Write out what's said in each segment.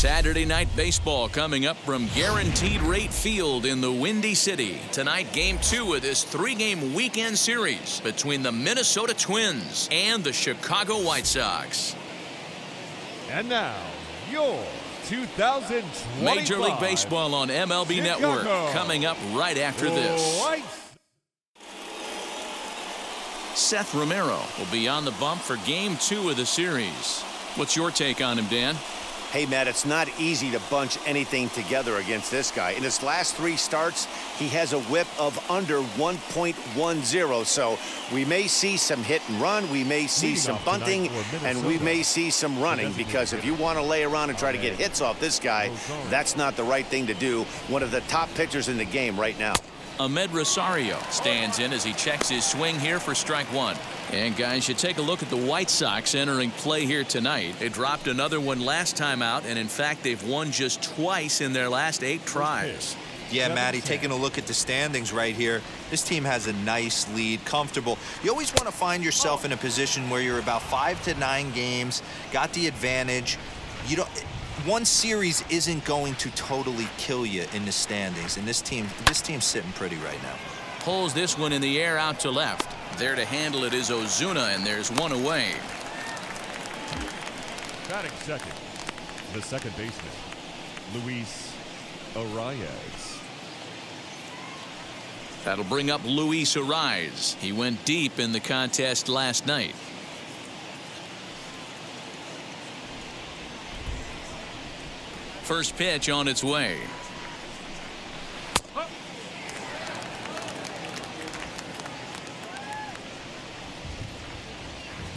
Saturday Night Baseball coming up from Guaranteed Rate Field in the Windy City. Tonight, Game 2 of this 3-game weekend series between the Minnesota Twins and the Chicago White Sox. And now, your 2025 Major League Baseball on MLB Network coming up right after this. Seth Romero will be on the bump for Game 2 of the series. What's your take on him, Dan? Hey, Matt, it's not easy to bunch anything together against this guy. In his last 3 starts, he has a whip of under 1.10. So we may see some hit and run, we may see some bunting, and we may see some running, because if you want to lay around and try to get hits off this guy, that's not the right thing to do. One of the top pitchers in the game right now. Amed Rosario stands in as he checks his swing here for strike 1. And guys, you take a look at the White Sox entering play here tonight. They dropped another one last time out, and in fact they've won just twice in their last 8 tries. Yeah, Matty, taking a look at the standings right here, this team has a nice lead, comfortable. You always want to find yourself in a position where you're about 5 to 9 games, got the advantage. You don't. One series isn't going to totally kill you in the standings, and this team's sitting pretty right now. Pulls this one in the air out to left. There to handle it is Ozuna, and there's one away. Batting second, the second baseman, Luis Arraez. That'll bring up Luis Arraez. He went deep in the contest last night. First pitch on its way.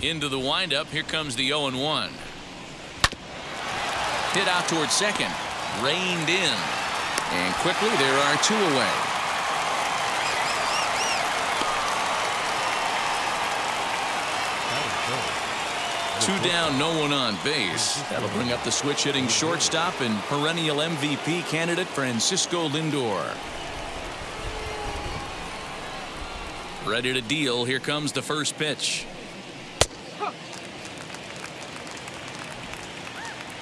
Into the windup. Here comes the 0-1. Hit out towards second. Reined in. And quickly there are 2 away. Two down, no one on base. That'll bring up the switch-hitting shortstop and perennial MVP candidate Francisco Lindor. Ready to deal. Here comes the first pitch.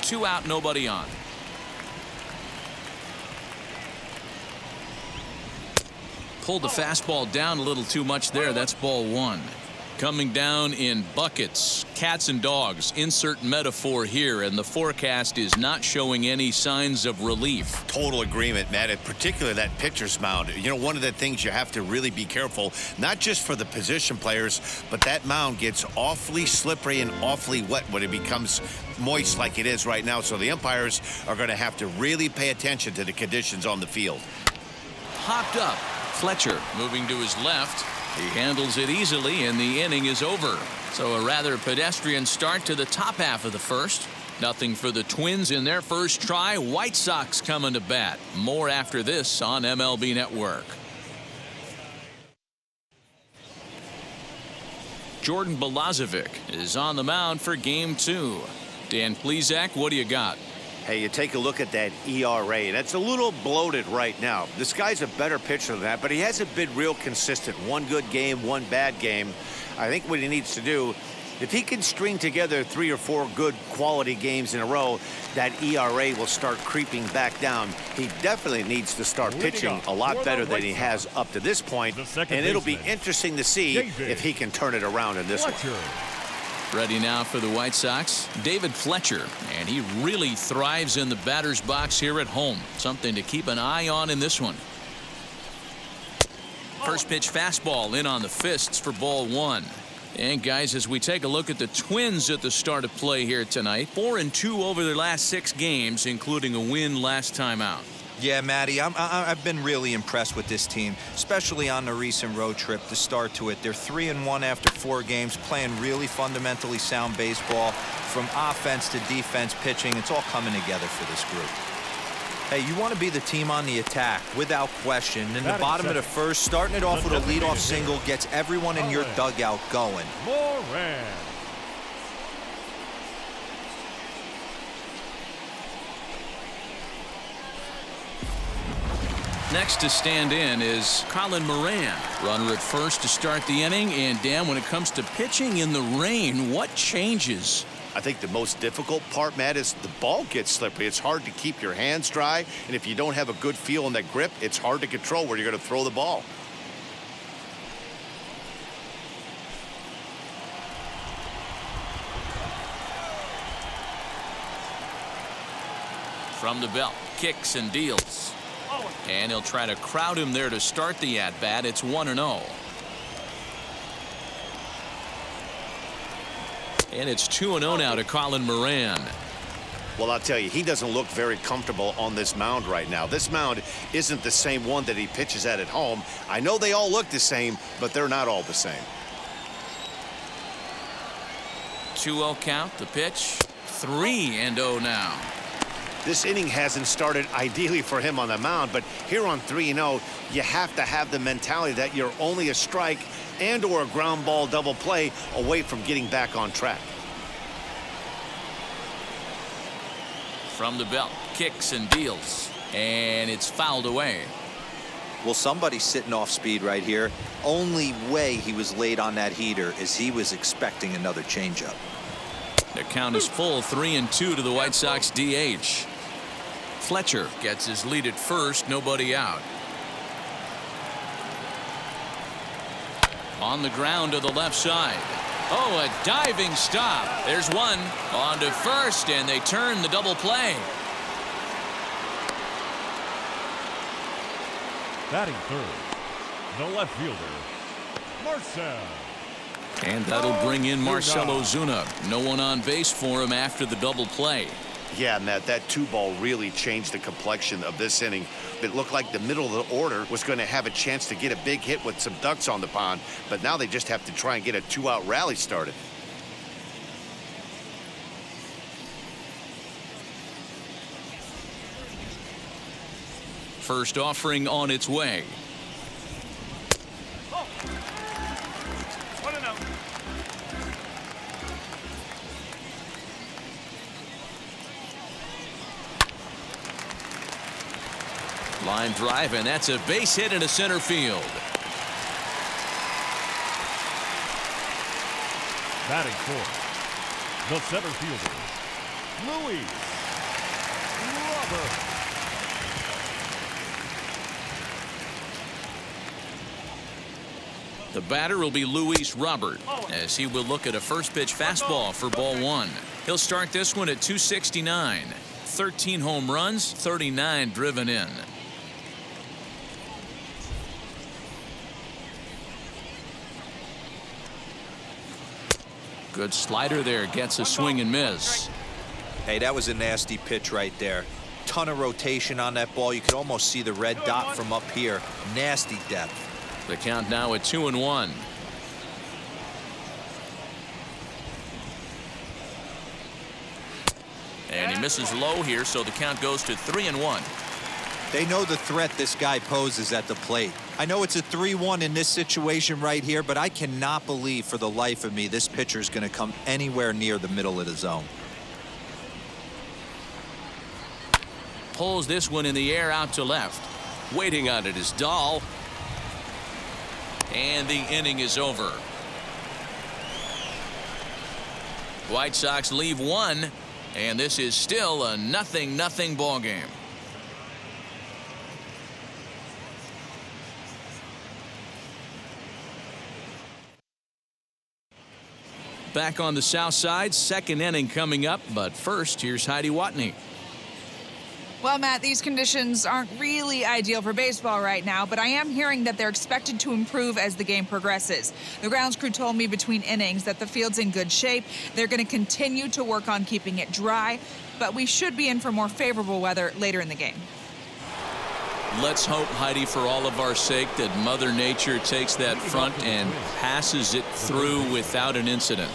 2 out, nobody on. Pulled the fastball down a little too much there. That's ball 1. Coming down in buckets, cats and dogs, insert metaphor here, and the forecast is not showing any signs of relief. Total agreement, Matt, in particular that pitcher's mound. You know, one of the things you have to really be careful, not just for the position players, but that mound gets awfully slippery and awfully wet when it becomes moist like it is right now. So the umpires are going to have to really pay attention to the conditions on the field. Hopped up. Fletcher moving to his left. He handles it easily, and the inning is over. So a rather pedestrian start to the top half of the first. Nothing for the Twins in their first try. White Sox coming to bat. More after this on MLB Network. Jordan Balazovic is on the mound for Game 2. Dan Plesac, what do you got? Hey, you take a look at that ERA. That's a little bloated right now. This guy's a better pitcher than that, but he hasn't been real consistent. One good game, one bad game. I think what he needs to do, if he can string together 3 or 4 good quality games in a row, that ERA will start creeping back down. He definitely needs to start pitching a lot better than he has up to this point, and it'll be interesting to see if he can turn it around in this one. Ready now for the White Sox, David Fletcher, and he really thrives in the batter's box here at home. Something to keep an eye on in this one. First pitch fastball in on the fists for ball 1. And guys, as we take a look at the Twins at the start of play here tonight, 4-2 over their last 6 games, including a win last time out. Yeah, Matty, I've been really impressed with this team, especially on the recent road trip, the start to it. They're 3-1 after 4 games, playing really fundamentally sound baseball. From offense to defense, pitching, it's all coming together for this group. Hey, you want to be the team on the attack, without question. In the bottom of the first, starting it off with a leadoff single gets everyone in your dugout going. Moran. Next to stand in is Colin Moran. Runner at first to start the inning. And Dan, when it comes to pitching in the rain, what changes? I think the most difficult part, Matt, is the ball gets slippery. It's hard to keep your hands dry, and if you don't have a good feel in that grip, it's hard to control where you're going to throw the ball. From the belt, kicks and deals. And he'll try to crowd him there to start the at-bat. It's 1-0. And it's 2-0 now to Colin Moran. Well, I'll tell you, he doesn't look very comfortable on this mound right now. This mound isn't the same one that he pitches at home. I know they all look the same, but they're not all the same. 2-0 count, the pitch. 3-0 now. This inning hasn't started ideally for him on the mound, but here on 3-0, you have to have the mentality that you're only a strike and or a ground ball double play away from getting back on track. From the belt, kicks and deals. And it's fouled away. Well, somebody's sitting off speed right here. Only way he was late on that heater is he was expecting another changeup. The count is full, 3-2 to the White Sox DH. Fletcher gets his lead at first, nobody out. On the ground to the left side. Oh, a diving stop. There's one on to first, and they turn the double play. Batting third, the left fielder, Marcell. And that'll bring in Marcell Ozuna. No one on base for him after the double play. Yeah, Matt, that 2-ball really changed the complexion of this inning. It looked like the middle of the order was going to have a chance to get a big hit with some ducks on the pond, but now they just have to try and get a 2-out rally started. First offering on its way. Line drive, and that's a base hit into center field. Batting fourth, the center fielder, Luis Robert. The batter will be Luis Robert, as he will look at a first pitch fastball for ball one. He'll start this one at 269. 13 home runs, 39 driven in. Good slider there, gets a swing and miss. Hey, that was a nasty pitch right there. Ton of rotation on that ball. You could almost see the red dot from up here. Nasty depth. The count now at 2-1. And he misses low here, so the count goes to 3-1. They know the threat this guy poses at the plate. I know it's a 3-1 in this situation right here, but I cannot believe for the life of me this pitcher is going to come anywhere near the middle of the zone. Pulls this one in the air out to left. Waiting on it is Dahl. And the inning is over. White Sox leave one, and this is still a 0-0 ball game. Back on the south side, second inning coming up, but first, here's Heidi Watney. Well, Matt, these conditions aren't really ideal for baseball right now, but I am hearing that they're expected to improve as the game progresses. The grounds crew told me between innings that the field's in good shape. They're going to continue to work on keeping it dry, but we should be in for more favorable weather later in the game. Let's hope, Heidi, for all of our sake, that Mother Nature takes that front and passes it through without an incident.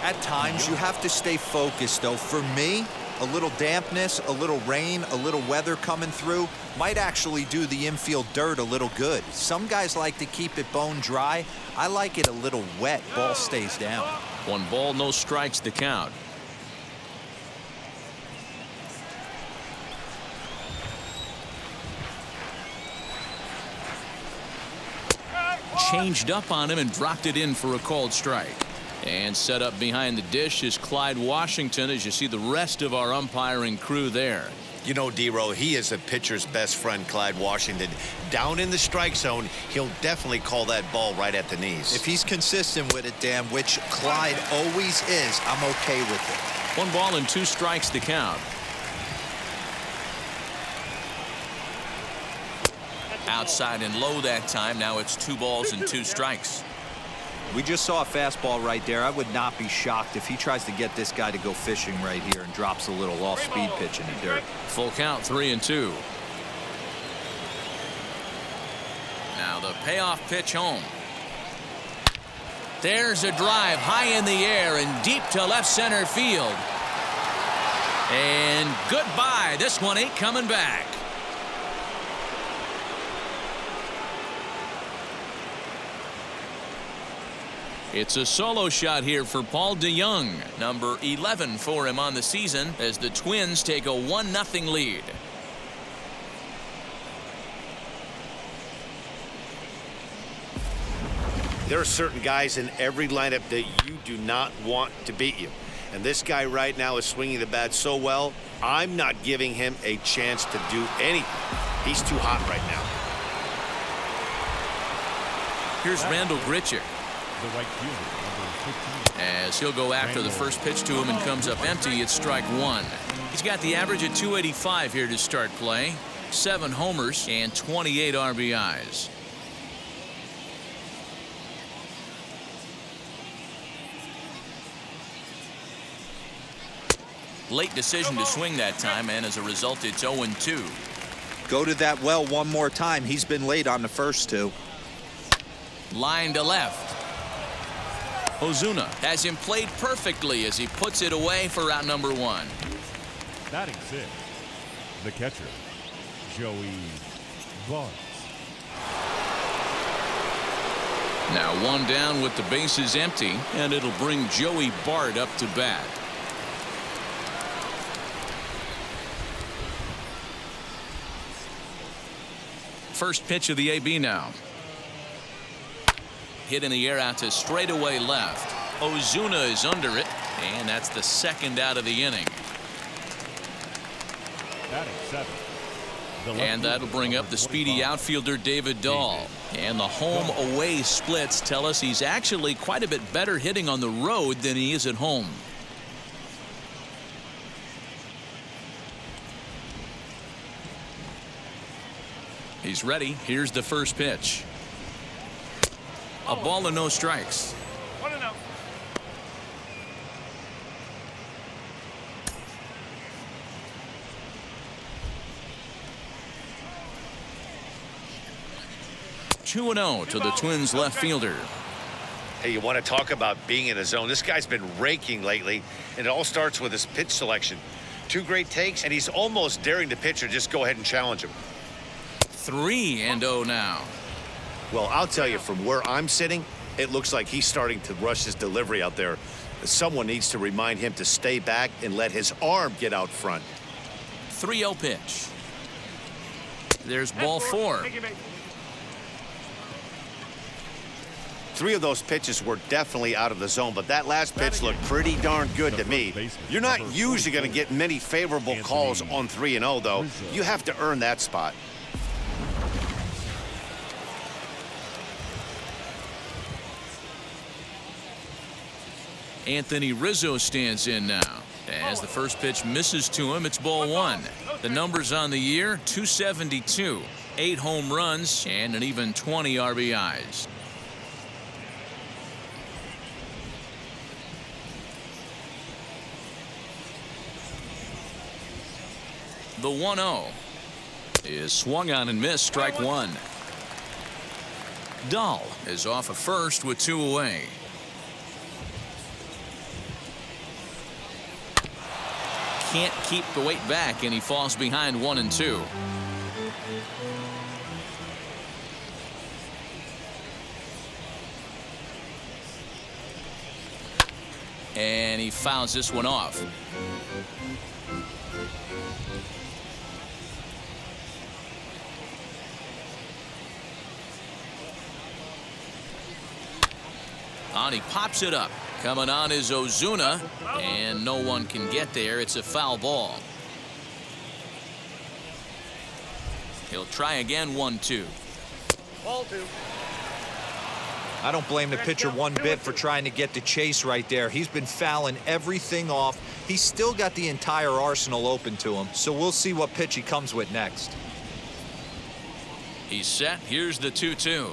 At times, you have to stay focused, though. For me, a little dampness, a little rain, a little weather coming through might actually do the infield dirt a little good. Some guys like to keep it bone dry. I like it a little wet. Ball stays down. 1 ball, no strikes, the count. Changed up on him and dropped it in for a called strike. And set up behind the dish is Clyde Washington, as you see the rest of our umpiring crew there. You know, D-Row, he is a pitcher's best friend, Clyde Washington. Down in the strike zone, he'll definitely call that ball right at the knees. If he's consistent with it, Dan, which Clyde always is, I'm okay with it. 1 ball and 2 strikes to count. Outside and low that time. Now it's 2 balls and 2 strikes. We just saw a fastball right there. I would not be shocked if he tries to get this guy to go fishing right here and drops a little off-speed pitch in the dirt. Full count, 3-2. Now the payoff pitch home. There's a drive high in the air and deep to left center field. And goodbye. This one ain't coming back. It's a solo shot here for Paul DeJong, number 11 for him on the season, as the Twins take a 1-0 lead. There are certain guys in every lineup that you do not want to beat you. And this guy right now is swinging the bat so well, I'm not giving him a chance to do anything. He's too hot right now. Here's Randall Grichuk. The right fielder, number 15. As he'll go after the first pitch to him and comes up empty. It's strike 1. He's got the average at 285 here to start play. 7 homers and 28 RBIs. Late decision to swing that time, and as a result, it's 0-2. Go to that well one more time. He's been late on the first 2. Line to left. Ozuna has him played perfectly as he puts it away for out number 1. Batting 6, the catcher, Joey Bart. Now 1 down with the bases empty, and it'll bring Joey Bart up to bat. First pitch of the AB now. Hit in the air out to straightaway left. Ozuna is under it, and that's the 2nd out of the inning. Batting 7. And that'll bring up the speedy outfielder David Dahl. And the home-away splits tell us he's actually quite a bit better hitting on the road than he is at home. He's ready. Here's the first pitch. A ball and no strikes. 1-0. Two 2-0 to the Twins left fielder. Hey, you want to talk about being in a zone? This guy's been raking lately, and it all starts with his pitch selection. 2 great takes, and he's almost daring the pitcher just go ahead and challenge him. 3-0 now. Well, I'll tell you, from where I'm sitting, it looks like he's starting to rush his delivery out there. Someone needs to remind him to stay back and let his arm get out front. 3-0 pitch. There's ball 4. 3 of those pitches were definitely out of the zone, but that last pitch looked pretty darn good to me. You're not usually going to get many favorable calls on 3-0, though. You have to earn that spot. Anthony Rizzo stands in now. As the first pitch misses to him, it's ball 1. The numbers on the year, 272, 8 home runs, and an even 20 RBIs. The 1-0 is swung on and missed, strike 1. Dahl is off of first with 2 away. Can't keep the weight back, and he falls behind 1-2. And he fouls this one off. And he pops it up. Coming on is Ozuna, and no one can get there. It's a foul ball. He'll try again, 1-2. Ball 2. I don't blame the pitcher one bit for trying to get the chase right there. He's been fouling everything off. He's still got the entire arsenal open to him, so we'll see what pitch he comes with next. He's set. Here's the 2-2.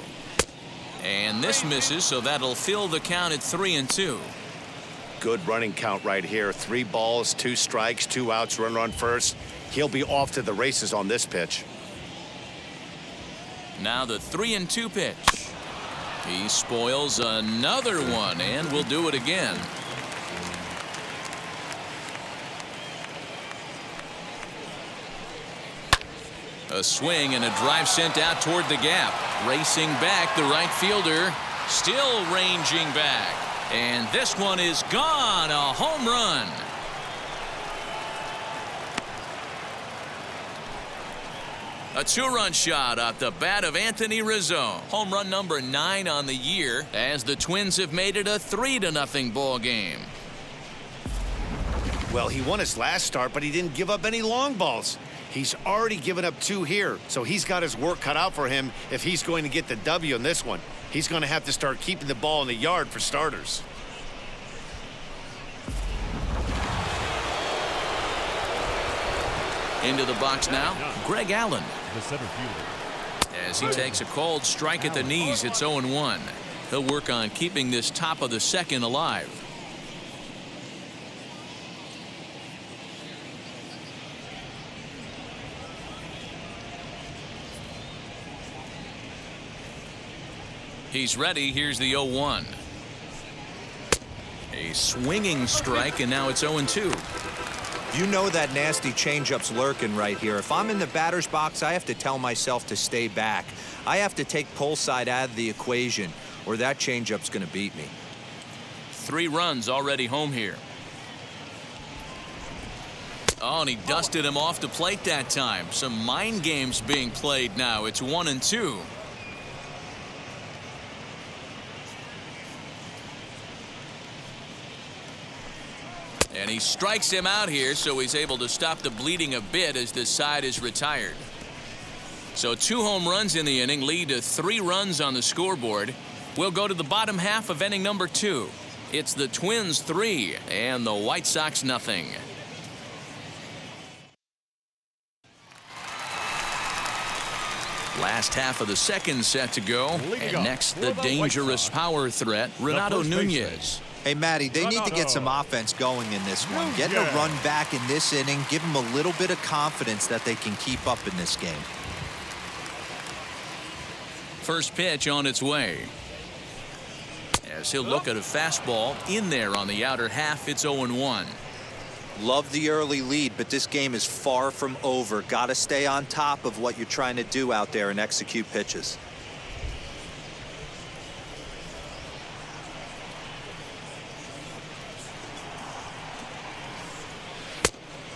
And this misses, so that'll fill the count at 3-2. Good running count right here. 3 balls, 2 strikes, 2 outs, runner on first. He'll be off to the races on this pitch. Now the 3-2 pitch. He spoils another one, and will do it again. A swing and a drive sent out toward the gap. Racing back, the right fielder still ranging back. And this one is gone. A home run. A 2-run shot off the bat of Anthony Rizzo. Home run number 9 on the year, as the Twins have made it a 3-0 ball game. Well, he won his last start, but he didn't give up any long balls. He's already given up 2 here, so he's got his work cut out for him if he's going to get the W in this one. He's going to have to start keeping the ball in the yard for starters. Into the box now, Greg Allen. The center fielder. As he takes a cold strike at the knees, it's 0-1. He'll work on keeping this top of the second alive. He's ready. Here's the 0-1. A swinging strike, and now it's 0-2. You know that nasty changeup's lurking right here. If I'm in the batter's box, I have to tell myself to stay back. I have to take pull side out of the equation, or that changeup's going to beat me. 3 runs already home here. Oh, and he dusted him off the plate that time. Some mind games being played now. It's 1-2. And he strikes him out here, so he's able to stop the bleeding a bit as this side is retired. So 2 home runs in the inning lead to 3 runs on the scoreboard. We'll go to the bottom half of inning number 2. It's the Twins 3 and the White Sox nothing. Last half of the second set to go. And next, the dangerous power threat, Renato Nunez. Hey, Matty, they need to get some offense going in this one. Getting a run back in this inning, give them a little bit of confidence that they can keep up in this game. First pitch on its way. As he'll look at a fastball in there on the outer half, it's 0-1. Love the early lead, but this game is far from over. Got to stay on top of what you're trying to do out there and execute pitches.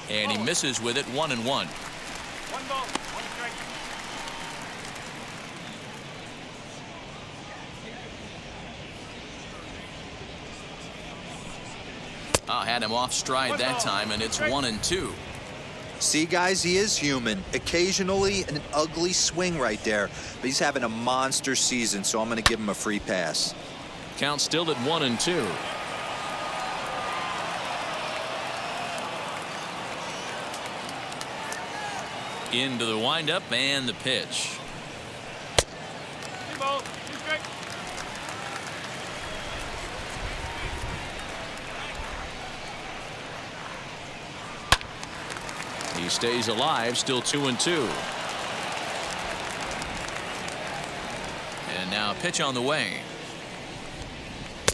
And he misses with it, 1-1. 1 ball, 1 strike. Had him off stride that time, and it's 1-2. See, guys, he is human. Occasionally an ugly swing right there, but he's having a monster season, so I'm going to give him a free pass. Count still at 1-2. Into the windup and the pitch. 3 balls, 2 strikes. He stays alive, still 2-2. And now a pitch on the way.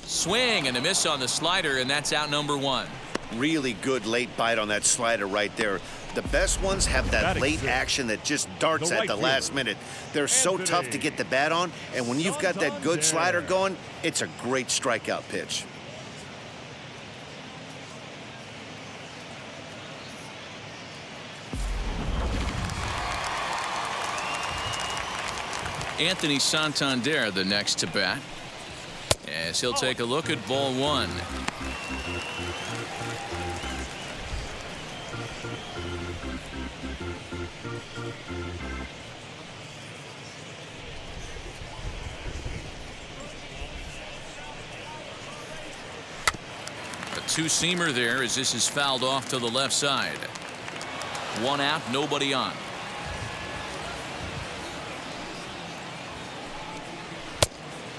Swing and a miss on the slider, and that's out number 1. Really good late bite on that slider right there. The best ones have that late action that just darts at the last minute. They're so tough to get the bat on, and when you've got that good slider going, it's a great strikeout pitch. Anthony Santander the next to bat. as he'll take a look at ball one. A two-seamer there as this is fouled off to the left side. One out, nobody on.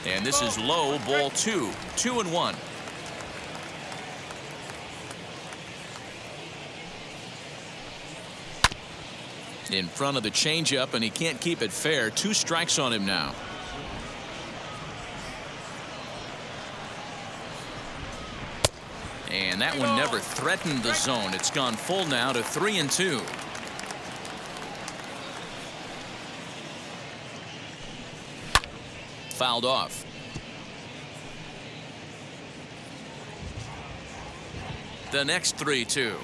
And this is low, ball two. 2-1. In front of the changeup, and he can't keep it fair. 2 strikes on him now. And that one never threatened the zone. It's gone full now to 3-2. Fouled off. The next 3-2.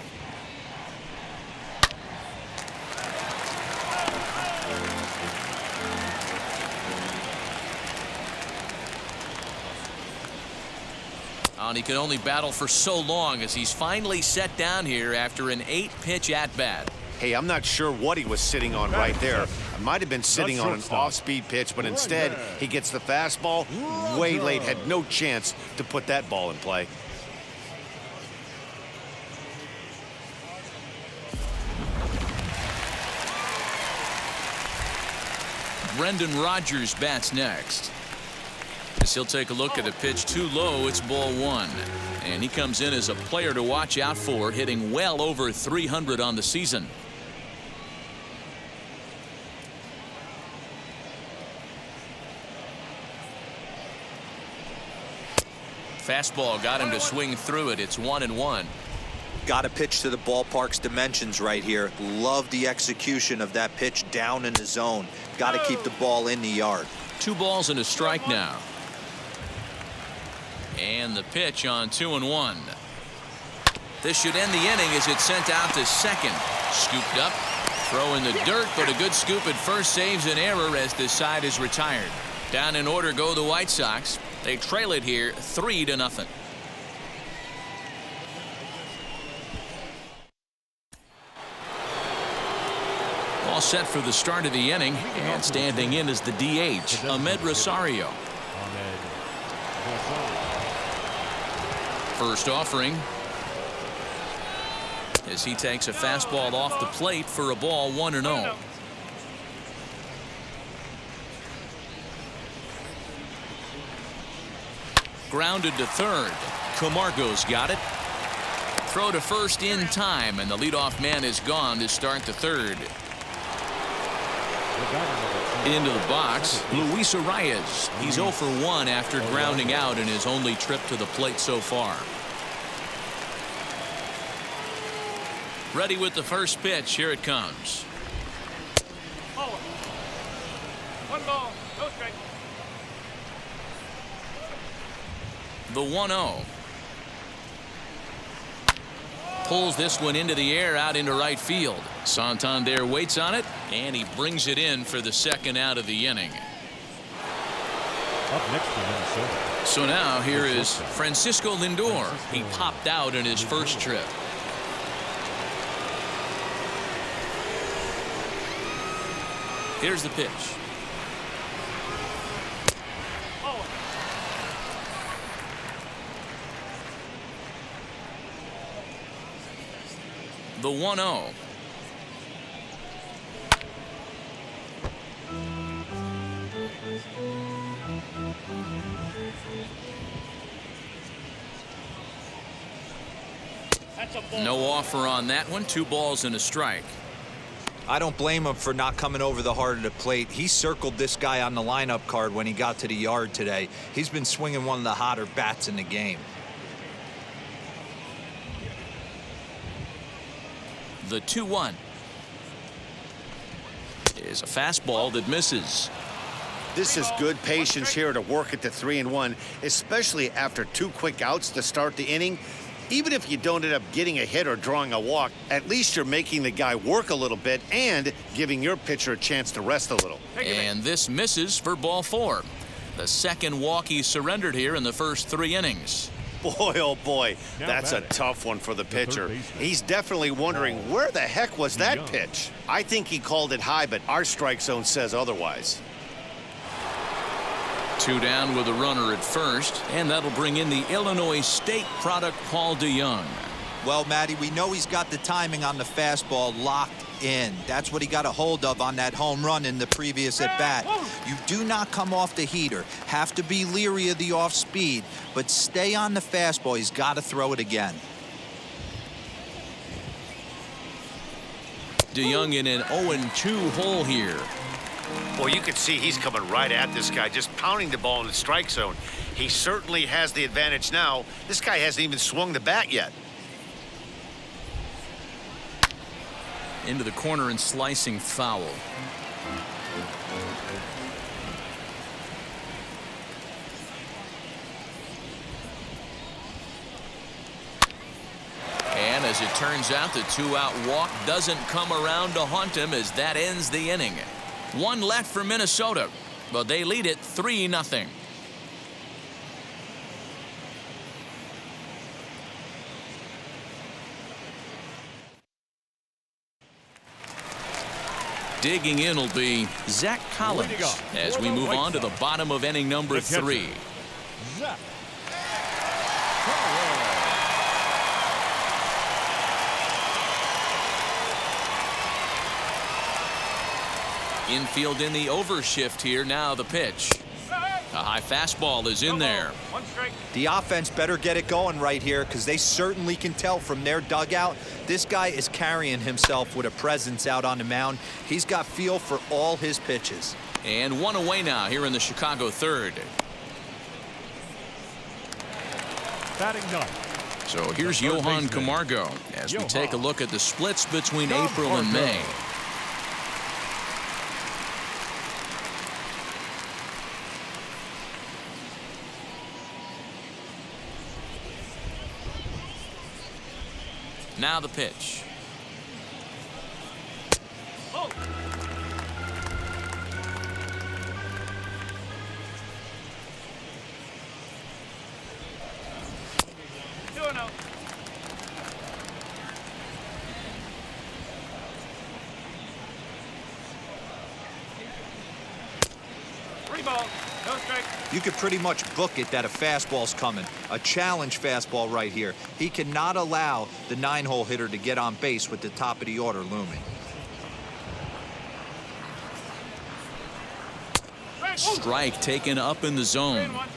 And he can only battle for so long as he's finally set down here after an 8-pitch at-bat. Hey, I'm not sure what he was sitting on right there. It might have been sitting on an off-speed pitch, but instead he gets the fastball way late. Had no chance to put that ball in play. Brendan Rodgers bats next. As he'll take a look at a pitch too low. It's ball one. And he comes in as a player to watch out for, hitting well over 300 on the season. Fastball got him to swing through it. It's 1-1. Got to pitch to the ballpark's dimensions right here. Love the execution of that pitch down in the zone. Got to keep the ball in the yard. 2 balls and a strike now. And the pitch on 2-1. This should end the inning as it's sent out to second. Scooped up. Throw in the dirt, but a good scoop at first saves an error as this side is retired. Down in order go the White Sox. They trail it here 3-0. All set for the start of the inning, and standing in is the DH, Ahmed Rosario. First offering as he takes a fastball off the plate for a ball. 1-0. Grounded to third. Camargo's got it. Throw to first in time, and the leadoff man is gone to start the third. Into the box, Luis Arias. He's 0 for 1 after grounding out in his only trip to the plate so far. Ready with the first pitch. Here it comes. 1 ball, no strike. The 1-0. Pulls this one into the air out into right field. Santander waits on it, and he brings it in for the second out of the inning. Up next to Minnesota. So now here is Francisco Lindor. He popped out in his first trip. Here's the pitch. The 1-0. No offer on that one. 2 balls and a strike. I don't blame him for not coming over the heart of the plate. He circled this guy on the lineup card when he got to the yard today. He's been swinging one of the hotter bats in the game. The 2-1 is a fastball that misses. This is good patience here to work at the 3-1, especially after 2 quick outs to start the inning. Even if you don't end up getting a hit or drawing a walk, at least you're making the guy work a little bit and giving your pitcher a chance to rest a little. And this misses for ball 4. The second walk he surrendered here in the first 3 innings. Boy, oh boy, Now that's a batting, tough one for the third pitcher. baseman. He's definitely wondering where the heck was that Young. pitch? I think he called it high, but our strike zone says otherwise. 2 down with a runner at first, and that'll bring in the Illinois State product, Paul DeJong. Well, Matty, we know he's got the timing on the fastball locked in. That's what he got a hold of on that home run in the previous at-bat. You do not come off the heater. Have to be leery of the off-speed, but stay on the fastball. He's got to throw it again. DeJong in an 0-2 hole here. Well, you can see he's coming right at this guy, just pounding the ball in the strike zone. He certainly has the advantage now. This guy hasn't even swung the bat yet. Into the corner and slicing foul. And as it turns out, the 2-out walk doesn't come around to haunt him as that ends the inning. 1 left for Minnesota, but they lead it 3-0. Digging in will be Zach Collins as we move on to the bottom of inning number 3. Zach. Infield in the overshift here. Now the pitch. A high fastball is in there. 1 strike. The offense better get it going right here because they certainly can tell from their dugout this guy is carrying himself with a presence out on the mound. He's got feel for all his pitches. And 1 away now here in the Chicago third. Batting 9th. So here's The third Johan baseman, Camargo as we take a look at the splits between Camargo. April and May. Now the pitch. Oh. 2-0. Three balls, no strike. You could pretty much book it that a fastball's coming. A challenge fastball right here. He cannot allow the 9-hole hitter to get on base with the top of the order looming. Strike taken up in the zone. 3-1.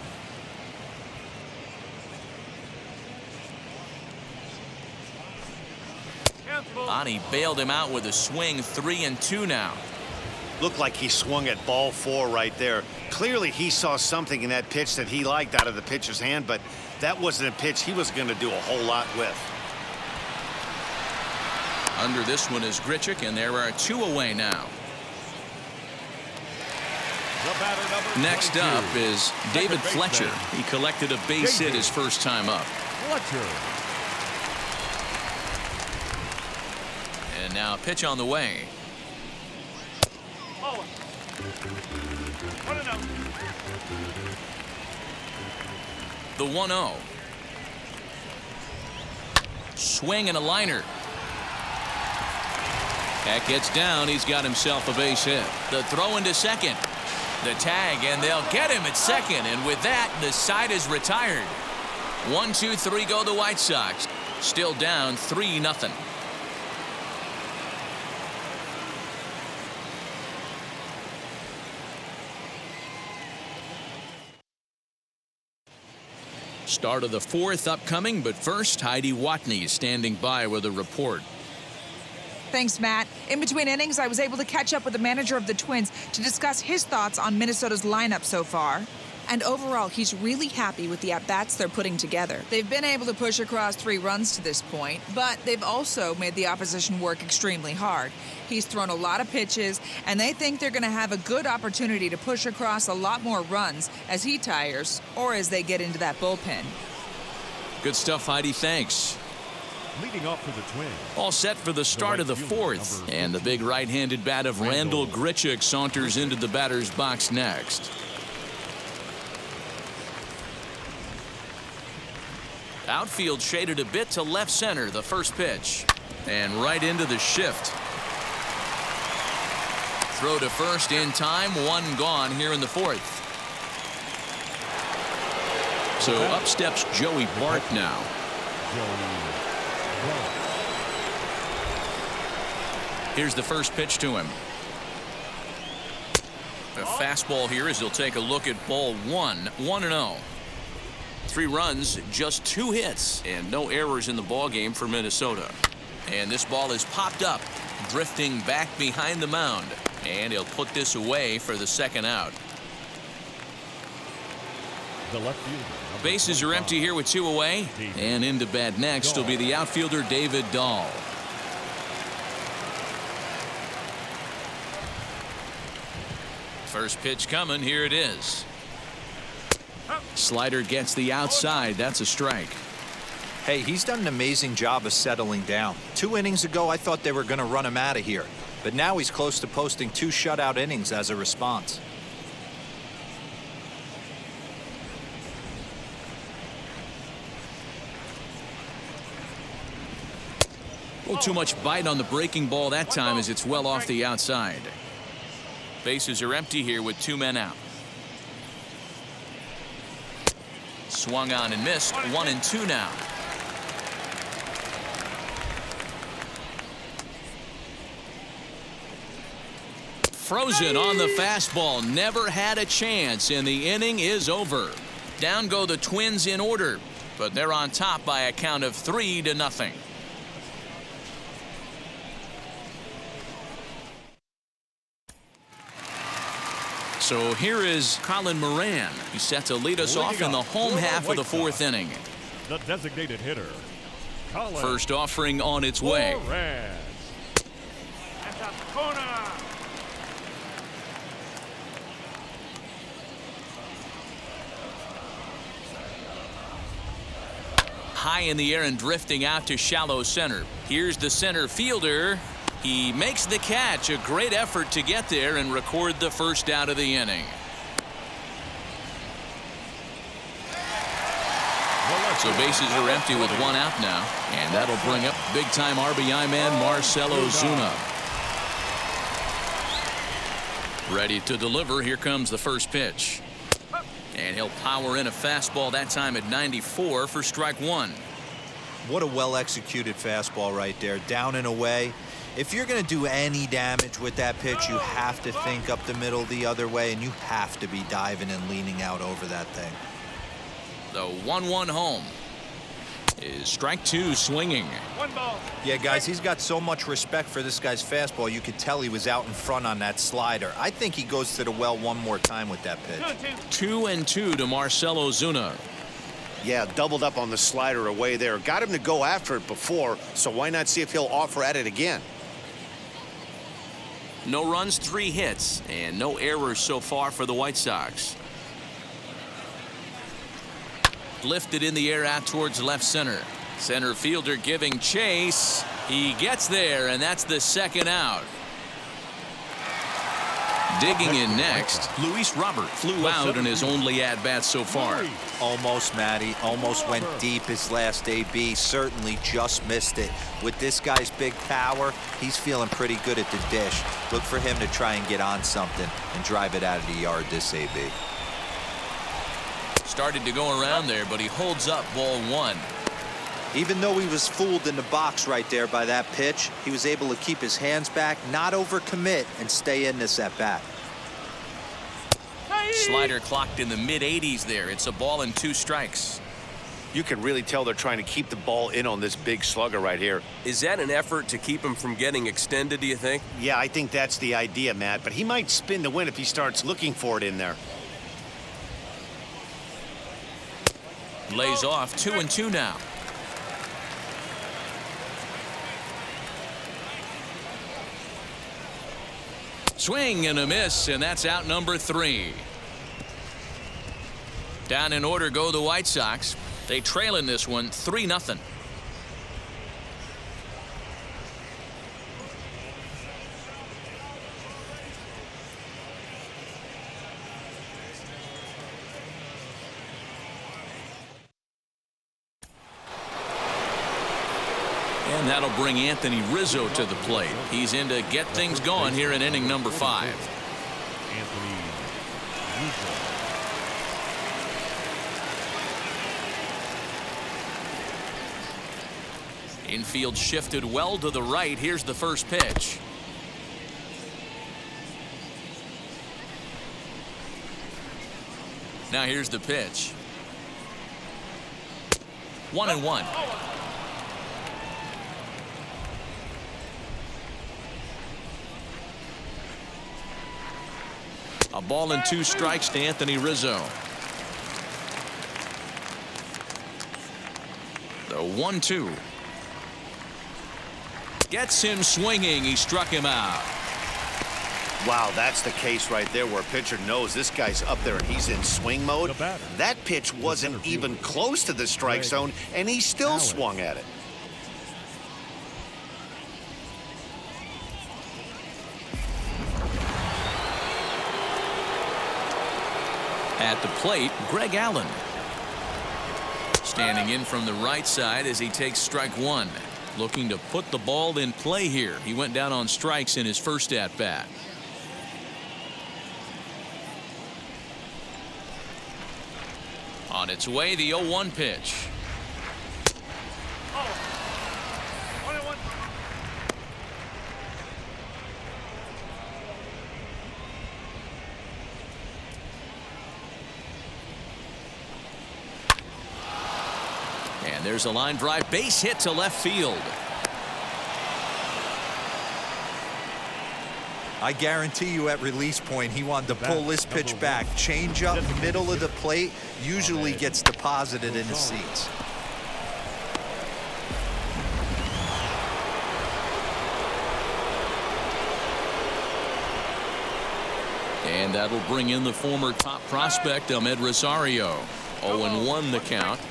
Countable. Ani bailed him out with a swing. 3-2 now. Looked like he swung at ball 4 right there. Clearly he saw something in that pitch that he liked out of the pitcher's hand, but that wasn't a pitch he was going to do a whole lot with. Under this one is Grichuk, and there are 2 away now. The batter number Next 22. up is David Second baseman, Fletcher. He collected a base hit his first time up. Fletcher. And now a pitch on the way. Oh. 1-0. The 1-0. Swing and a liner. That gets down. He's got himself a base hit. The throw into second. The tag, and they'll get him at second. And with that, the side is retired. 1, 2, 3 go the White Sox. Still down 3-0. Start of the 4th upcoming, but first, Heidi Watney standing by with a report. Thanks, Matt. In between innings, I was able to catch up with the manager of the Twins to discuss his thoughts on Minnesota's lineup so far. And overall, he's really happy with the at-bats they're putting together. They've been able to push across 3 runs to this point, but they've also made the opposition work extremely hard. He's thrown a lot of pitches, and they think they're going to have a good opportunity to push across a lot more runs as he tires or as they get into that bullpen. Good stuff, Heidi. Thanks. Leading off for the Twins. All set for the start of the 4th, and the big right-handed bat of Randall Grichuk saunters into the batter's box next. Outfield shaded a bit to left center, the first pitch. And right into the shift. Throw to first in time, one gone here in the fourth. So up steps Joey Bart now. Here's the first pitch to him. A fastball here as he'll take a look at ball one. 1-0. 3 runs, just 2 hits, and no errors in the ball game for Minnesota. And this ball is popped up, drifting back behind the mound. And he'll put this away for the second out. The left fielder. Bases are empty here with 2 away. And into bat next will be the outfielder David Dahl. First pitch coming. Here it is. Slider gets the outside. That's a strike. Hey, he's done an amazing job of settling down. 2 innings ago, I thought they were going to run him out of here. But now he's close to posting 2 shutout innings as a response. A little too much bite on the breaking ball that time as it's well off the outside. Bases are empty here with 2 men out. Swung on and missed. 1-2 now. Frozen on the fastball. Never had a chance, and the inning is over. Down go the Twins in order, but they're on top by a count of 3-0. So here is Colin Moran. He's set to lead us off in the home half of the 4th inning. The designated hitter. Colin First offering on its way. Moran. High in the air and drifting out to shallow center. Here's the center fielder. He makes the catch. A great effort to get there and record the first out of the inning. So bases are empty with 1 out now. And that'll bring up big-time RBI man Marcell Ozuna. Ready to deliver. Here comes the first pitch. And he'll power in a fastball that time at 94 for strike 1. What a well-executed fastball right there. Down and away. If you're going to do any damage with that pitch, you have to think up the middle the other way, and you have to be diving and leaning out over that thing. The 1-1 home is strike 2 swinging. 1 ball. Yeah, guys, he's got so much respect for this guy's fastball. You could tell he was out in front on that slider. I think he goes to the well one more time with that pitch. 2-2 to Marcell Ozuna. Yeah, doubled up on the slider away there. Got him to go after it before, so why not see if he'll offer at it again? No runs, 3 hits, and no errors so far for the White Sox. Lifted in the air out towards left center. Center fielder giving chase. He gets there, and that's the second out. Digging in next, Luis Robert flew out in his only at-bat so far. Almost, Matty. Almost went deep his last AB. Certainly just missed it. With this guy's big power, he's feeling pretty good at the dish. Look for him to try and get on something and drive it out of the yard this AB. Started to go around there, but he holds up ball 1. Even though he was fooled in the box right there by that pitch, he was able to keep his hands back, not overcommit, and stay in this at-bat. Slider clocked in the mid-80s there. It's a ball and 2 strikes. You can really tell they're trying to keep the ball in on this big slugger right here. Is that an effort to keep him from getting extended, do you think? Yeah, I think that's the idea, Matt, but he might spin to win if he starts looking for it in there. Lays off. 2-2 now. Swing and a miss, and that's out number 3. Down in order go the White Sox. They trail in this one 3-0. And that'll bring Anthony Rizzo to the plate. He's in to get things going here in inning number 5. Anthony Rizzo. Infield shifted well to the right. Here's the first pitch. Now here's the pitch. 1-1. A ball and 2 strikes to Anthony Rizzo. The 1-2. Gets him swinging. He struck him out. Wow, that's the case right there where a pitcher knows this guy's up there and he's in swing mode. That pitch wasn't even close to the strike zone, and he still swung at it. At the plate, Greg Allen. Standing in from the right side as he takes strike 1. Looking to put the ball in play here. He went down on strikes in his first at-bat. On its way, the 0-1 pitch. And there's a line drive, base hit to left field. I guarantee you at release point he wanted to pull this pitch back. Change up middle of the plate usually gets deposited in the seats. And that'll bring in the former top prospect Amed Rosario. 0-1 the count.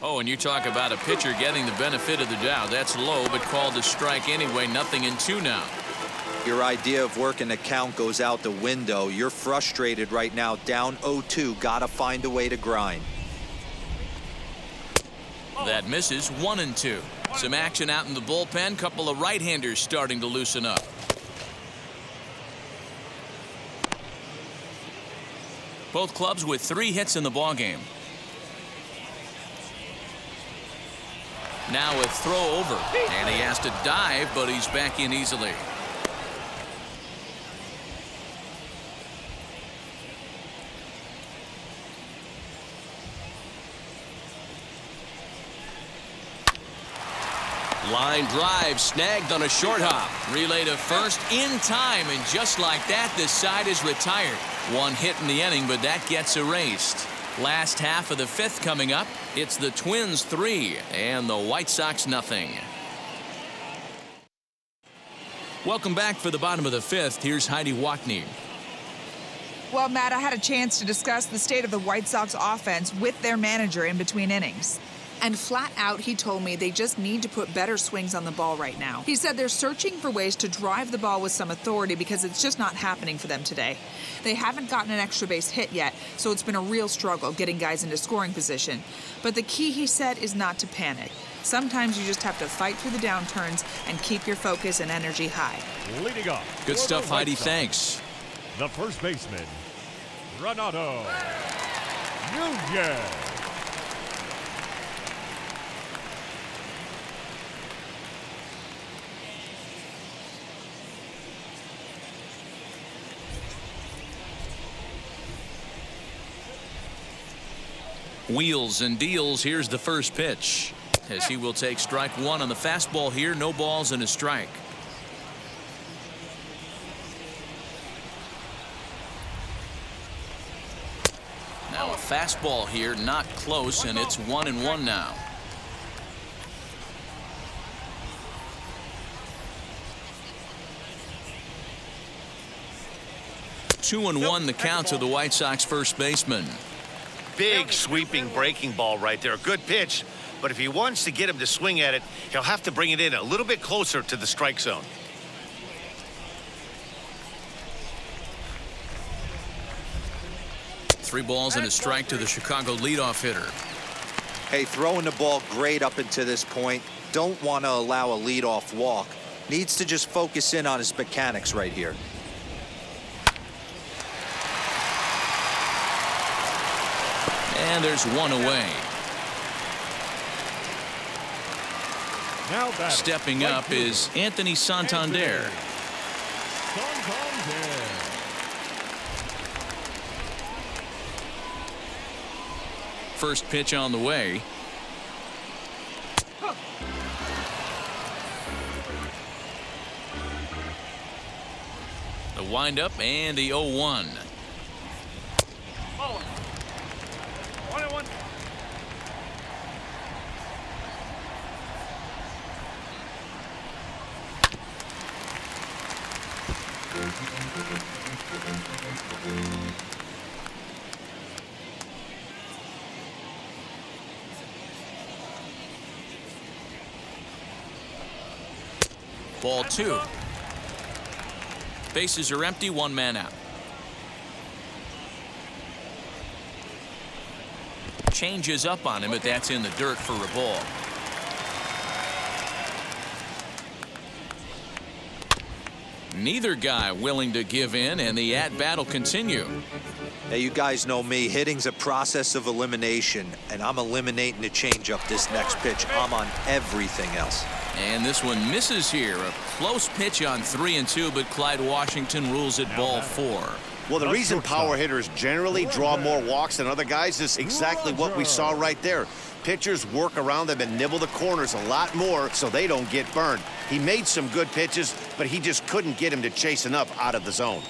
Oh, and you talk about a pitcher getting the benefit of the doubt. That's low, but called a strike anyway. 0-2 now. Your idea of working the count goes out the window. You're frustrated right now, down 0-2. Gotta find a way to grind. That misses. 1-2. Some action out in the bullpen. Couple of right-handers starting to loosen up. Both clubs with 3 hits in the ballgame. Now a throw over, and he has to dive, but he's back in easily. Line drive snagged on a short hop. Relay to first in time, and just like that, this side is retired. 1 hit in the inning, but that gets erased. Last half of the 5th coming up. It's the Twins 3 and the White Sox nothing. Welcome back for the bottom of the 5th. Here's Heidi Wackney. Well, Matt, I had a chance to discuss the state of the White Sox offense with their manager in between innings. And flat out, he told me they just need to put better swings on the ball right now. He said they're searching for ways to drive the ball with some authority because it's just not happening for them today. They haven't gotten an extra base hit yet, so it's been a real struggle getting guys into scoring position. But the key, he said, is not to panic. Sometimes you just have to fight through the downturns and keep your focus and energy high. Leading off. Good stuff, Heidi. Thanks. The first baseman, Renato Nunez. Wheels and deals. Here's the first pitch, as he will take strike 1 on the fastball here. No balls and a strike. Now a fastball here, not close, and it's 1-1 now. Two and 1 the count to the White Sox first baseman. Big sweeping breaking ball right there. Good pitch. but if he wants to get him to swing at it, he'll have to bring it in a little bit closer to the strike zone. Three balls and a strike to the Chicago leadoff hitter. Hey, throwing the ball great up until this point. Don't want to allow a leadoff walk. Needs to just focus in on his mechanics right here. And there's one away. Now batting, Stepping right up fielder, is Anthony Santander. Santander. First pitch on the way. The windup and the 0-1. Ball 2. Bases are empty, one man out. Changes up on him, but that's in the dirt for a ball. Neither guy willing to give in, and the at-bat will continue. Hey, you guys know me. Hitting's a process of elimination, and I'm eliminating the changeup this next pitch. I'm on everything else. And this one misses here. A close pitch on 3-2, but Clyde Washington rules it ball 4. Well, the reason power hitters generally draw more walks than other guys is exactly what we saw right there. Pitchers work around them and nibble the corners a lot more so they don't get burned. He made some good pitches, but he just couldn't get him to chase enough out of the zone.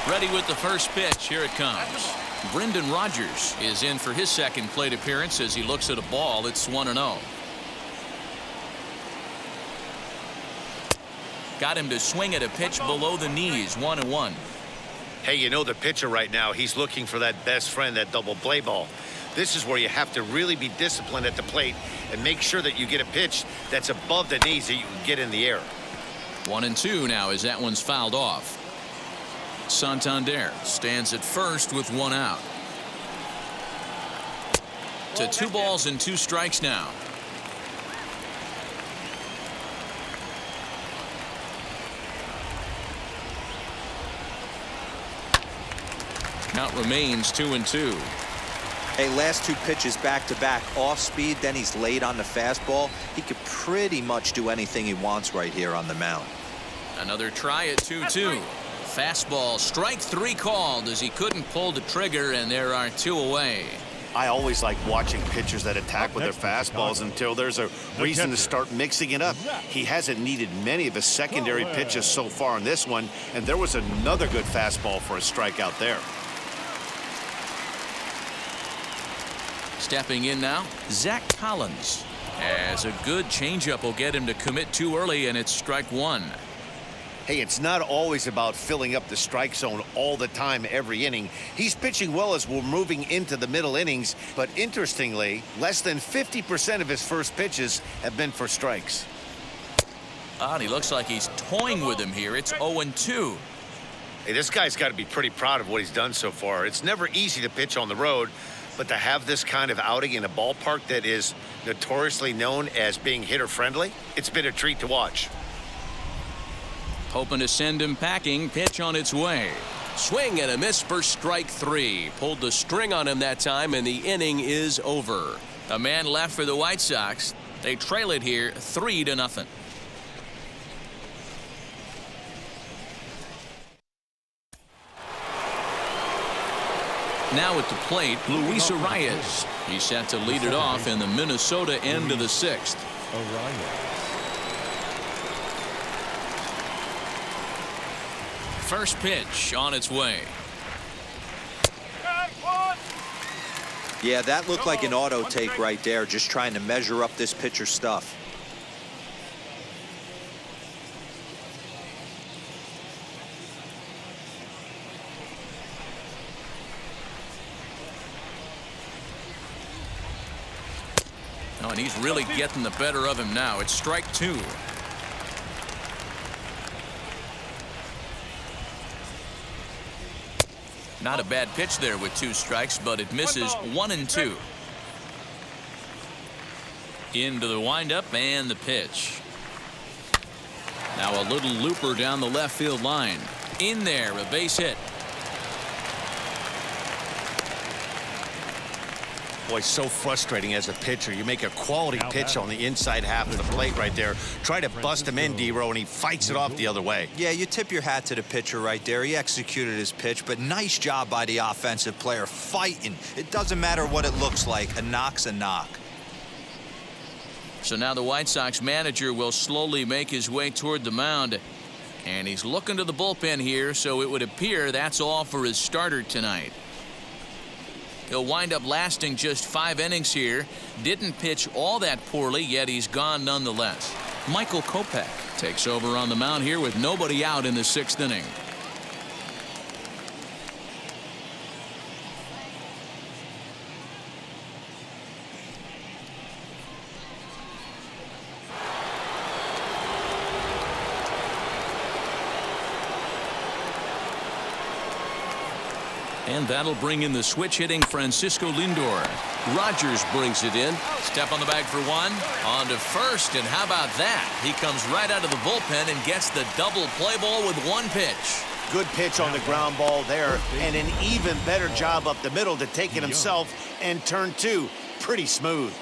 Ready with the first pitch. Here it comes. Brendan Rodgers is in for his second plate appearance as he looks at a ball. It's 1-0. Got him to swing at a pitch below the knees. 1-1. Hey, you know the pitcher right now, he's looking for that best friend, that double play ball. This is where you have to really be disciplined at the plate and make sure that you get a pitch that's above the knees that you can get in the air. 1-2 now as that one's fouled off. Santander stands at first with one out. To 2 balls and 2 strikes now. Count remains 2-2. Hey, last 2 pitches back-to-back off speed, then he's late on the fastball. He could pretty much do anything he wants right here on the mound. Another try at 2-2. Fastball, strike 3 called as he couldn't pull the trigger, and there are 2 away. I always like watching pitchers that attack with their fastballs until there's a reason to start mixing it up. He hasn't needed many of his secondary pitches so far in this one, and there was another good fastball for a strikeout there. Stepping in now, Zach Collins. As a good changeup will get him to commit too early, and it's strike 1. Hey, it's not always about filling up the strike zone all the time every inning. He's pitching well as we're moving into the middle innings, but interestingly, less than 50% of his first pitches have been for strikes. And he looks like he's toying with him here. It's 0-2. Hey, this guy's got to be pretty proud of what he's done so far. It's never easy to pitch on the road, but to have this kind of outing in a ballpark that is notoriously known as being hitter-friendly, it's been a treat to watch. Hoping to send him packing. Pitch on its way. Swing and a miss for strike 3. Pulled the string on him that time, and the inning is over. A man left for the White Sox. They trail it here 3-0. Now at the plate, Luis Arias. He's set to lead it off in the Minnesota end of the 6th. First pitch on its way. Yeah, that looked like an auto take right there, just trying to measure up this pitcher's stuff. Oh, and he's really getting the better of him now. It's strike 2. Not a bad pitch there with 2 strikes, but it misses 1 and 2. Into the windup and the pitch. Now a little looper down the left field line. In there, a base hit. Boy, so frustrating as a pitcher. You make a quality pitch on the inside half of the plate right there. Try to bust him in, D-Row, and he fights it off the other way. Yeah, you tip your hat to the pitcher right there. He executed his pitch, but nice job by the offensive player fighting. It doesn't matter what it looks like. A knock's a knock. So now the White Sox manager will slowly make his way toward the mound. And he's looking to the bullpen here, so it would appear that's all for his starter tonight. He'll wind up lasting just 5 innings here. Didn't pitch all that poorly, yet he's gone nonetheless. Michael Kopech takes over on the mound here with nobody out in the 6th inning. And that'll bring in the switch-hitting Francisco Lindor. Rogers brings it in. Step on the bag for 1. On to first, and how about that? He comes right out of the bullpen and gets the double play ball with 1 pitch. Good pitch on the ground ball there, and an even better job up the middle to take it himself and turn 2. Pretty smooth.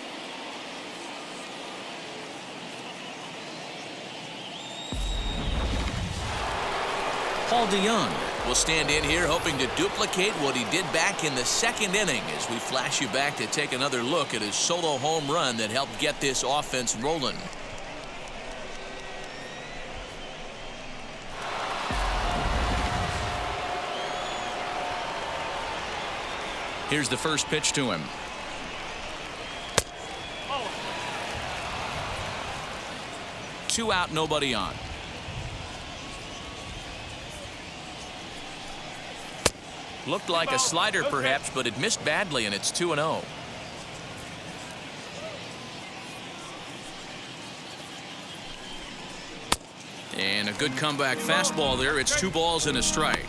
Paul DeJong will stand in here hoping to duplicate what he did back in the 2nd inning as we flash you back to take another look at his solo home run that helped get this offense rolling. Here's the first pitch to him. Two out, nobody on. Looked like a slider perhaps, but it missed badly, and it's 2-0. And a good comeback fastball there. It's 2 balls and a strike.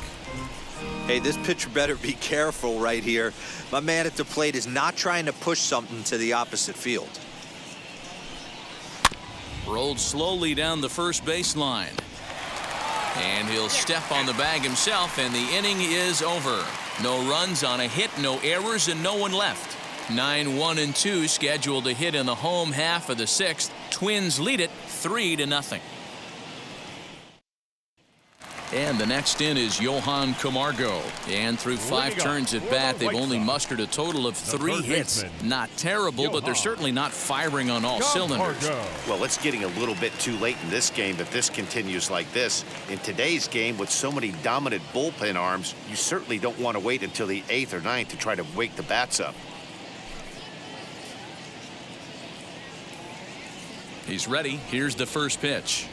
Hey, this pitcher better be careful right here. My man at the plate is not trying to push something to the opposite field. Rolled slowly down the first baseline. And he'll step on the bag himself, and the inning is over. No runs on a hit, no errors, and no one left. 9-1-2 scheduled to hit in the home half of the 6th. Twins lead it 3-0. And the next in is Johan Camargo. And through 5 turns at bat, they've only mustered a total of 3 hits. Not terrible, but they're certainly not firing on all cylinders. Well, it's getting a little bit too late in this game if this continues like this. In today's game, with so many dominant bullpen arms, you certainly don't want to wait until the 8th or 9th to try to wake the bats up. He's ready. Here's the first pitch.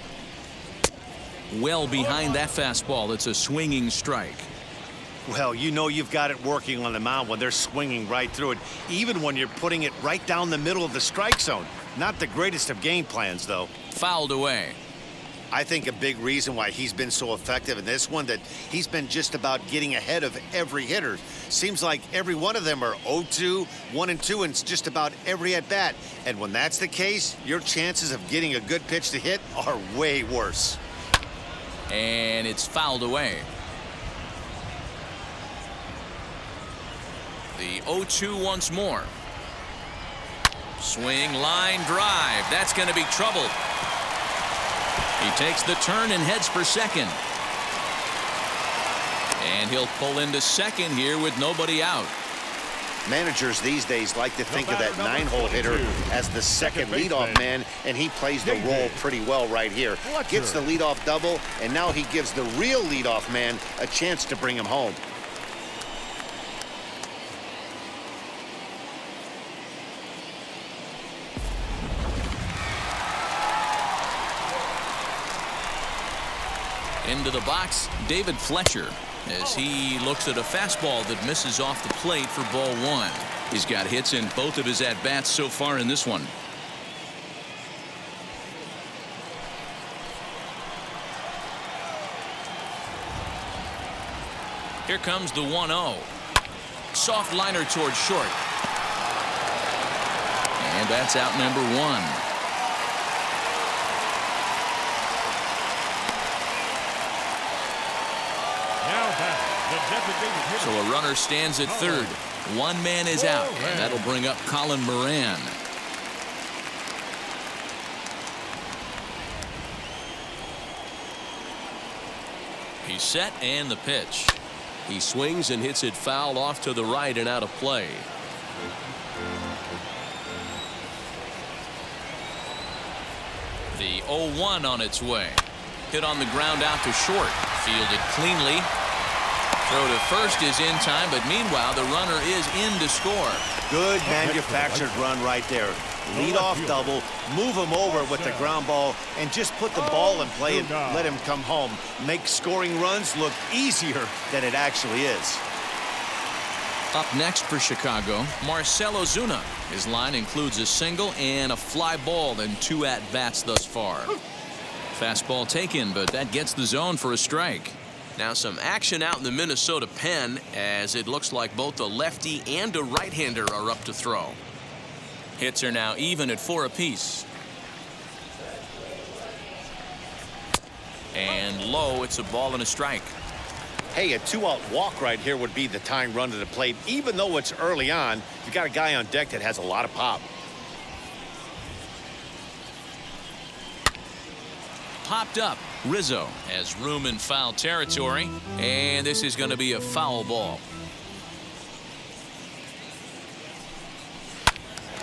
Well behind that fastball. It's a swinging strike. Well, you know you've got it working on the mound when they're swinging right through it, even when you're putting it right down the middle of the strike zone. Not the greatest of game plans, though. Fouled away. I think a big reason why he's been so effective in this one, that he's been just about getting ahead of every hitter. Seems like every one of them are 0-2, 1-2, and just about every at bat. And when that's the case, your chances of getting a good pitch to hit are way worse. And it's fouled away. The 0-2 once more. Swing, line drive. That's going to be trouble. He takes the turn and heads for second. And he'll pull into second here with nobody out. Managers these days like to think of that 9-hole hitter as the second leadoff man, and he plays the role pretty well right here. Gets the leadoff double, and now he gives the real leadoff man a chance to bring him home. Into the box, David Fletcher, as he looks at a fastball that misses off the plate for ball 1. He's got hits in both of his at-bats so far in this one. Here comes the 1-0. Soft liner towards short. And that's out number 1. Now back, the designated hitter. So a runner stands at third. One man is out, and that'll bring up Colin Moran. He's set, and the pitch. He swings and hits it foul off to the right and out of play. The 0-1 on its way. Hit on the ground out to short. Fielded cleanly. Throw to first is in time, but meanwhile the runner is in to score. Good manufactured run right there. Lead off double, move him over with the ground ball, and just put the ball in play and let him come home. Make scoring runs look easier than it actually is. Up next for Chicago, Marcell Ozuna. His line includes a single and a fly ball and 2 at-bats thus far. Fastball taken, but that gets the zone for a strike. Now some action out in the Minnesota pen, as it looks like both a lefty and a right-hander are up to throw. Hits are now even at 4 apiece. And low, it's a ball and a strike. Hey, a 2-out walk right here would be the tying run to the plate. Even though it's early on, you've got a guy on deck that has a lot of pop. Popped up. Rizzo has room in foul territory, and this is going to be a foul ball.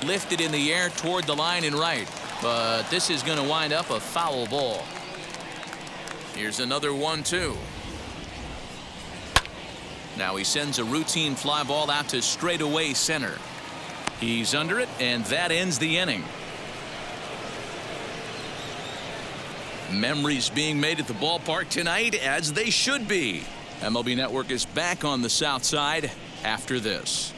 Lifted in the air toward the line and right, but this is going to wind up a foul ball. Here's another 1-2. Now he sends a routine fly ball out to straightaway center. He's under it, and that ends the inning. Memories being made at the ballpark tonight, as they should be. MLB Network is back on the south side after this.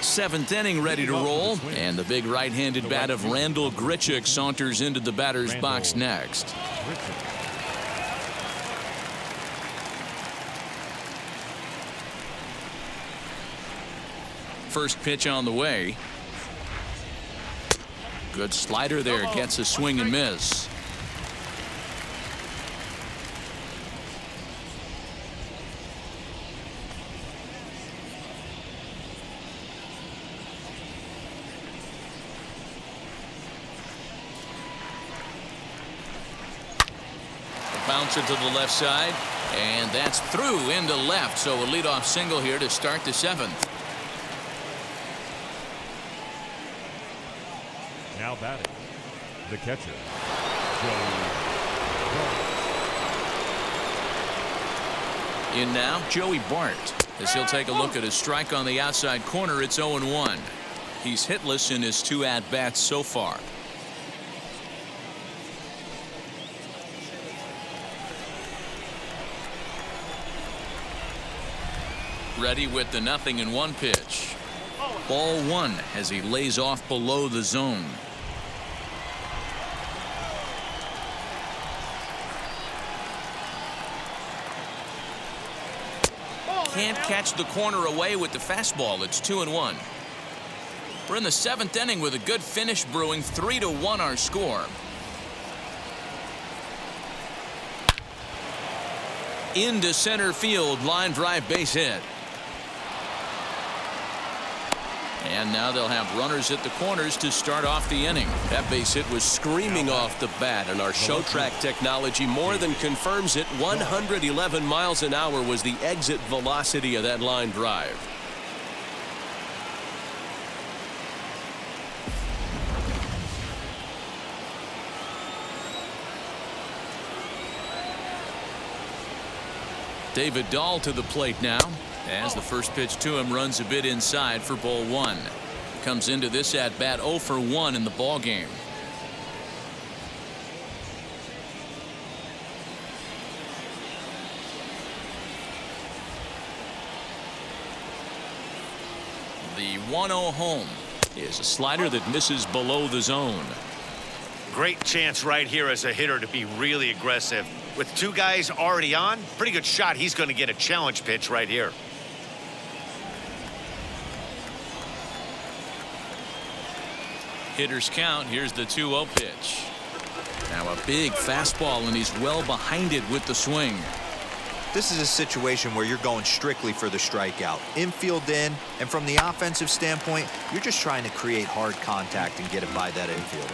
Seventh inning ready to roll, and the big right-handed bat of Randal Grichuk saunters into the batter's box next. First pitch on the way. Good slider there, gets a swing and miss. Bouncer to the left side, and that's through into left. So a leadoff single here to start the 7th. Now batting, the catcher, Joey. In now, Joey Bart, as he'll take a look at a strike on the outside corner. It's 0-1. He's hitless in his 2 at-bats so far. Ready with the 0-1 pitch. Ball 1 as he lays off below the zone. Can't catch the corner away with the fastball. It's 2-1. We're in the 7th inning with a good finish brewing. 3-1 our score. Into center field, line drive, base hit. And now they'll have runners at the corners to start off the inning. That base hit was screaming off the bat, and our show track technology more than confirms it. 111 miles an hour was the exit velocity of that line drive. David Dahl to the plate now, as the first pitch to him runs a bit inside for ball 1. Comes into this at bat 0 for 1 in the ball game. The 1-0 home. is a slider that misses below the zone. Great chance right here as a hitter to be really aggressive. With two guys already on, pretty good shot. He's going to get a challenge pitch right here. Hitters count. Here's the 2-0 pitch. Now a big fastball, and he's well behind it with the swing. This is a situation where you're going strictly for the strikeout. Infield in, and from the offensive standpoint, you're just trying to create hard contact and get it by that infield.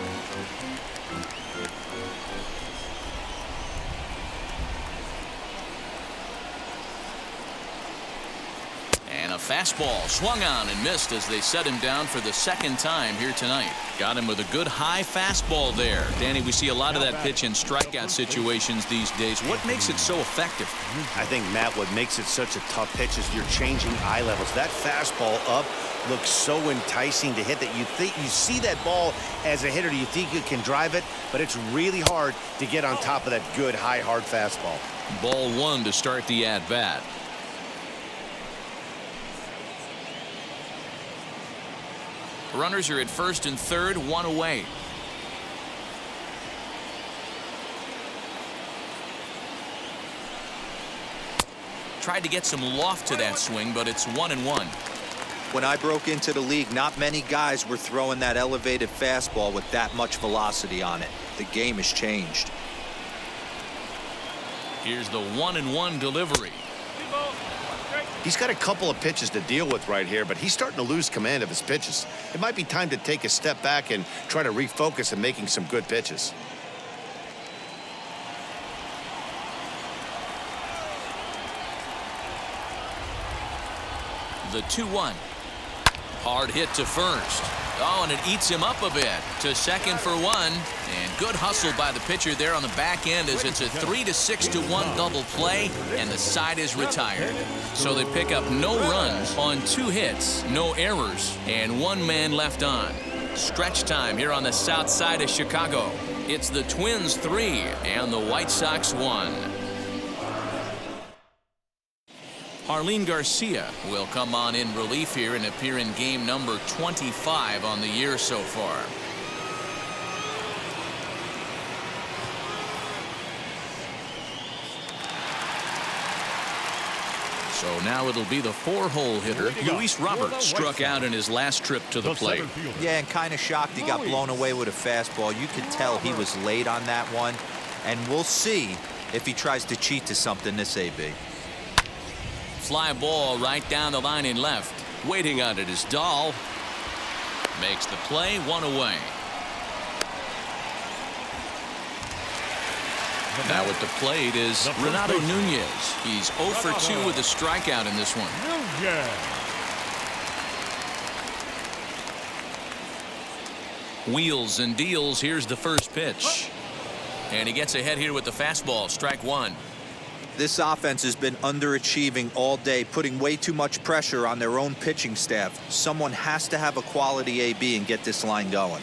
And a fastball swung on and missed as they set him down for the second time here tonight. Got him with a good high fastball there. Danny, we see a lot of that pitch in strikeout situations these days. What makes it so effective? I think, Matt, what makes it such a tough pitch is you're changing eye levels. That fastball up looks so enticing to hit that you see that ball as a hitter, you think you can drive it, but it's really hard to get on top of that good high hard fastball. Ball one to start the at-bat. Runners are at first and third, one away. Tried to get some loft to that swing, but it's 1-1. When I broke into the league, not many guys were throwing that elevated fastball with that much velocity on it. The game has changed. Here's the 1-1 delivery. He's got a couple of pitches to deal with right here, but he's starting to lose command of his pitches. It might be time to take a step back and try to refocus on making some good pitches. The 2-1. Hard hit to first. Oh, and it eats him up a bit. To second for one. And good hustle by the pitcher there on the back end as it's a 3-6-1 double play, and the side is retired. So they pick up no runs on 2 hits, no errors, and 1 man left on. Stretch time here on the south side of Chicago. It's the Twins 3 and the White Sox 1. Jarlin Garcia will come on in relief here and appear in game number 25 on the year so far. So now it'll be the 4-hole hitter. Luis Robert struck out in his last trip to the plate. Yeah, and kind of shocked he got blown away with a fastball. You could tell he was late on that one, and we'll see if he tries to cheat to something this AB. Fly ball right down the line in left. Waiting on it is Dahl. Makes the play, 1 away. Now at the plate is Renato Nunez. He's 0 for 2 with a strikeout in this one. Wheels and deals. Here's the first pitch. And he gets ahead here with the fastball. Strike 1. This offense has been underachieving all day, putting way too much pressure on their own pitching staff. Someone has to have a quality AB and get this line going.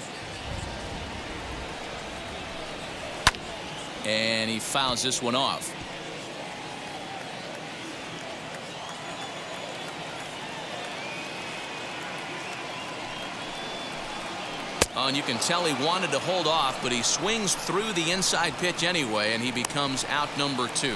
And he fouls this one off. Oh, and you can tell he wanted to hold off, but he swings through the inside pitch anyway, and he becomes out number 2.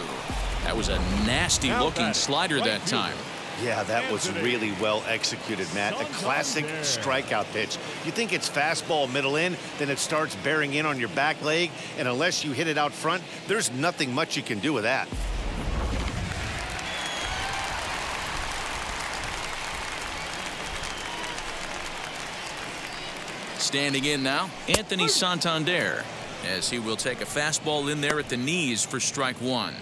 That was a nasty looking slider that time. Yeah, that was really well executed, Matt. A classic strikeout pitch. You think it's fastball middle in, then it starts bearing in on your back leg, and unless you hit it out front, there's nothing much you can do with that. Standing in now, Anthony Santander, as he will take a fastball in there at the knees for strike 1.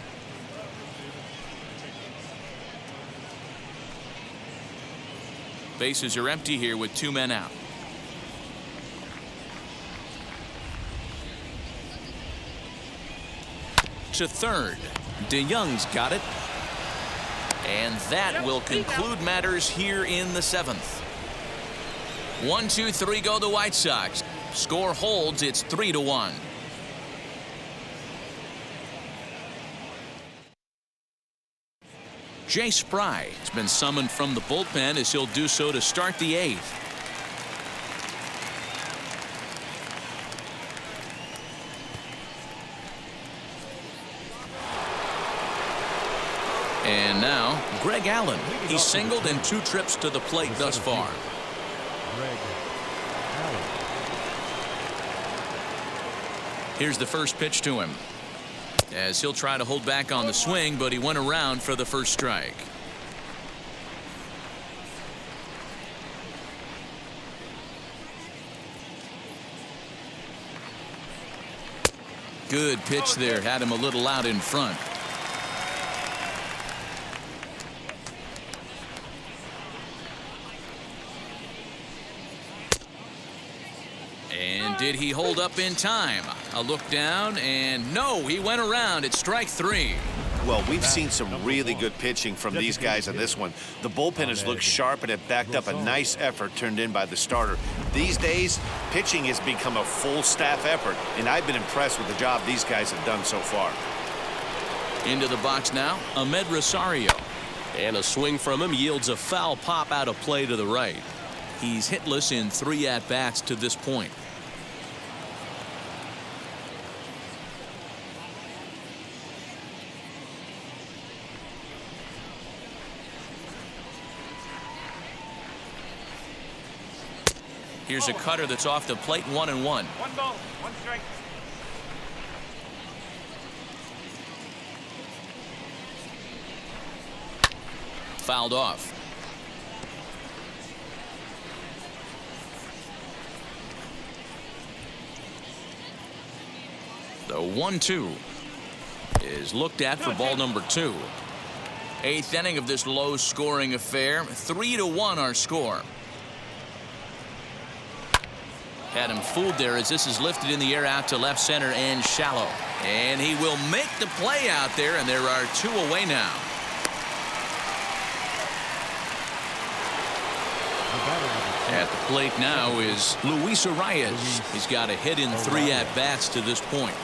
Bases are empty here with 2 men out. To third. DeYoung's got it. And that will conclude matters here in the 7th. 1, 2, 3 go the White Sox. Score holds. It's 3-1. Jay Spry has been summoned from the bullpen as he'll do so to start the 8th. And now, Greg Allen. He's singled in 2 trips to the plate thus far. Greg Allen. Here's the first pitch to him, as he'll try to hold back on the swing, but he went around for the first strike. Good pitch there, had him a little out in front. And did he hold up in time? A look down, and no, he went around. It's strike 3. Well, we've seen some really good pitching from these guys in this one. The bullpen has looked sharp, and it backed up a nice effort turned in by the starter. These days, pitching has become a full staff effort, and I've been impressed with the job these guys have done so far. Into the box now, Ahmed Rosario. And a swing from him yields a foul pop out of play to the right. He's hitless in 3 at-bats to this point. Here's a cutter that's off the plate, 1-1. 1 ball, 1 strike. Fouled off. The 1-2 is looked at for ball number 2. 8th inning of this low-scoring affair. 3-1 our score. Had him fooled there as this is lifted in the air out to left center and shallow. And he will make the play out there, and there are 2 away now. At the plate now is Luis Arias. He's got a hit in 3 at-bats to this point.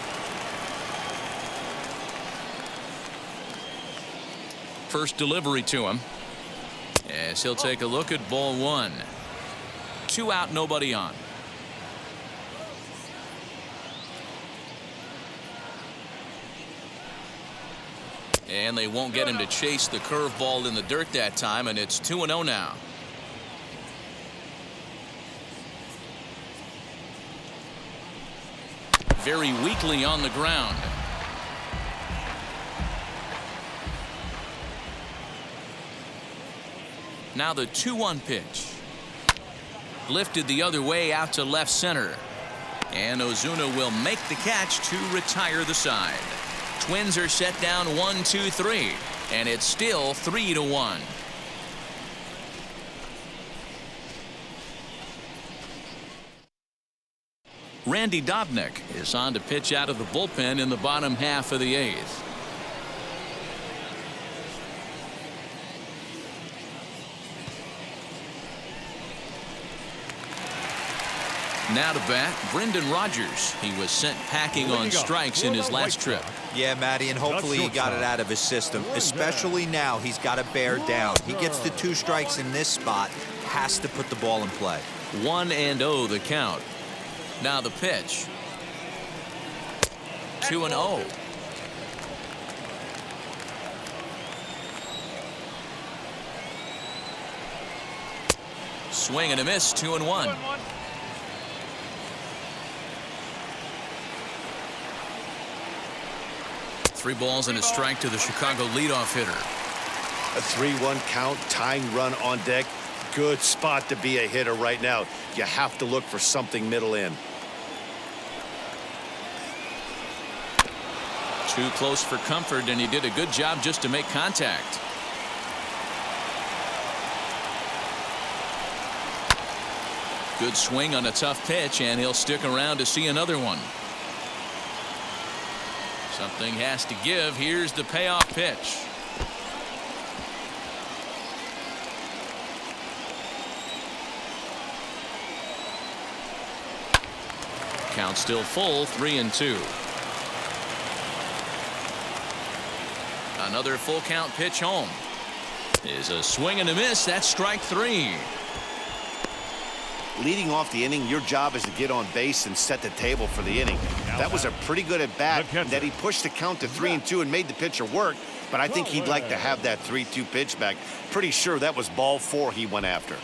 First delivery to him, as he'll take a look at ball 1. 2 out, nobody on. And they won't get him to chase the curveball in the dirt that time, and it's 2-0 now. Very weakly on the ground. Now the 2-1 pitch. Lifted the other way out to left center. And Ozuna will make the catch to retire the side. Twins are set down 1-2-3, and it's still 3-1. Randy Dobnak is on to pitch out of the bullpen in the bottom half of the 8th. Now to bat, Brendan Rodgers. He was sent packing on strikes in his last trip. Yeah, Matty, and hopefully he got it out of his system, especially now he's got to bear down. He gets the 2 strikes in this spot, has to put the ball in play. 1-0 the count. Now the pitch. 2-0. Swing and a miss, 2-1. 3 balls and a strike to the Chicago leadoff hitter. A 3-1 count, tying run on deck. Good spot to be a hitter right now. You have to look for something middle in. Too close for comfort, and he did a good job just to make contact. Good swing on a tough pitch, and he'll stick around to see another one. Something has to give. Here's the payoff pitch. Count still full, 3-2. Another full count pitch home. Is a swing and a miss. That's strike 3. Leading off the inning, your job is to get on base and set the table for the inning. That was a pretty good at bat that he pushed the count to 3-2 and made the pitcher work. but I think he'd like to have that 3-2 pitch back. Pretty sure that was ball 4 he went after.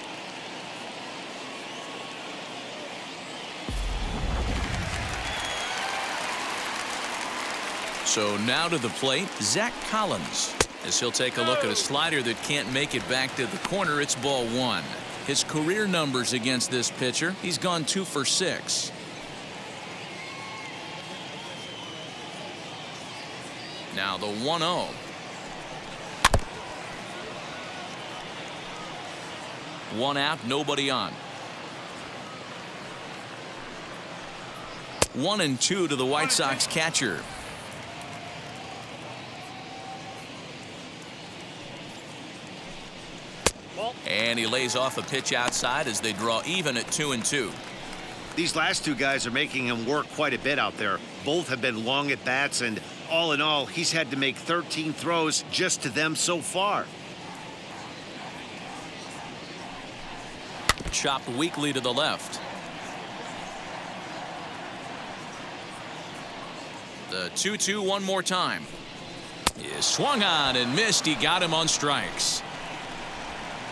So now to the plate, Zach Collins, as he'll take a look at a slider that can't make it back to the corner. It's ball 1. His career numbers against this pitcher, he's gone 2 for 6. Now the 1-0. One out, nobody on. 1-2 to the White Sox catcher. And he lays off a pitch outside as they draw even at 2-2. These last two guys are making him work quite a bit out there. Both have been long at bats, and all in all, he's had to make 13 throws just to them so far. Chopped weakly to the left. The 2-2 one more time. He swung on and missed. He got him on strikes.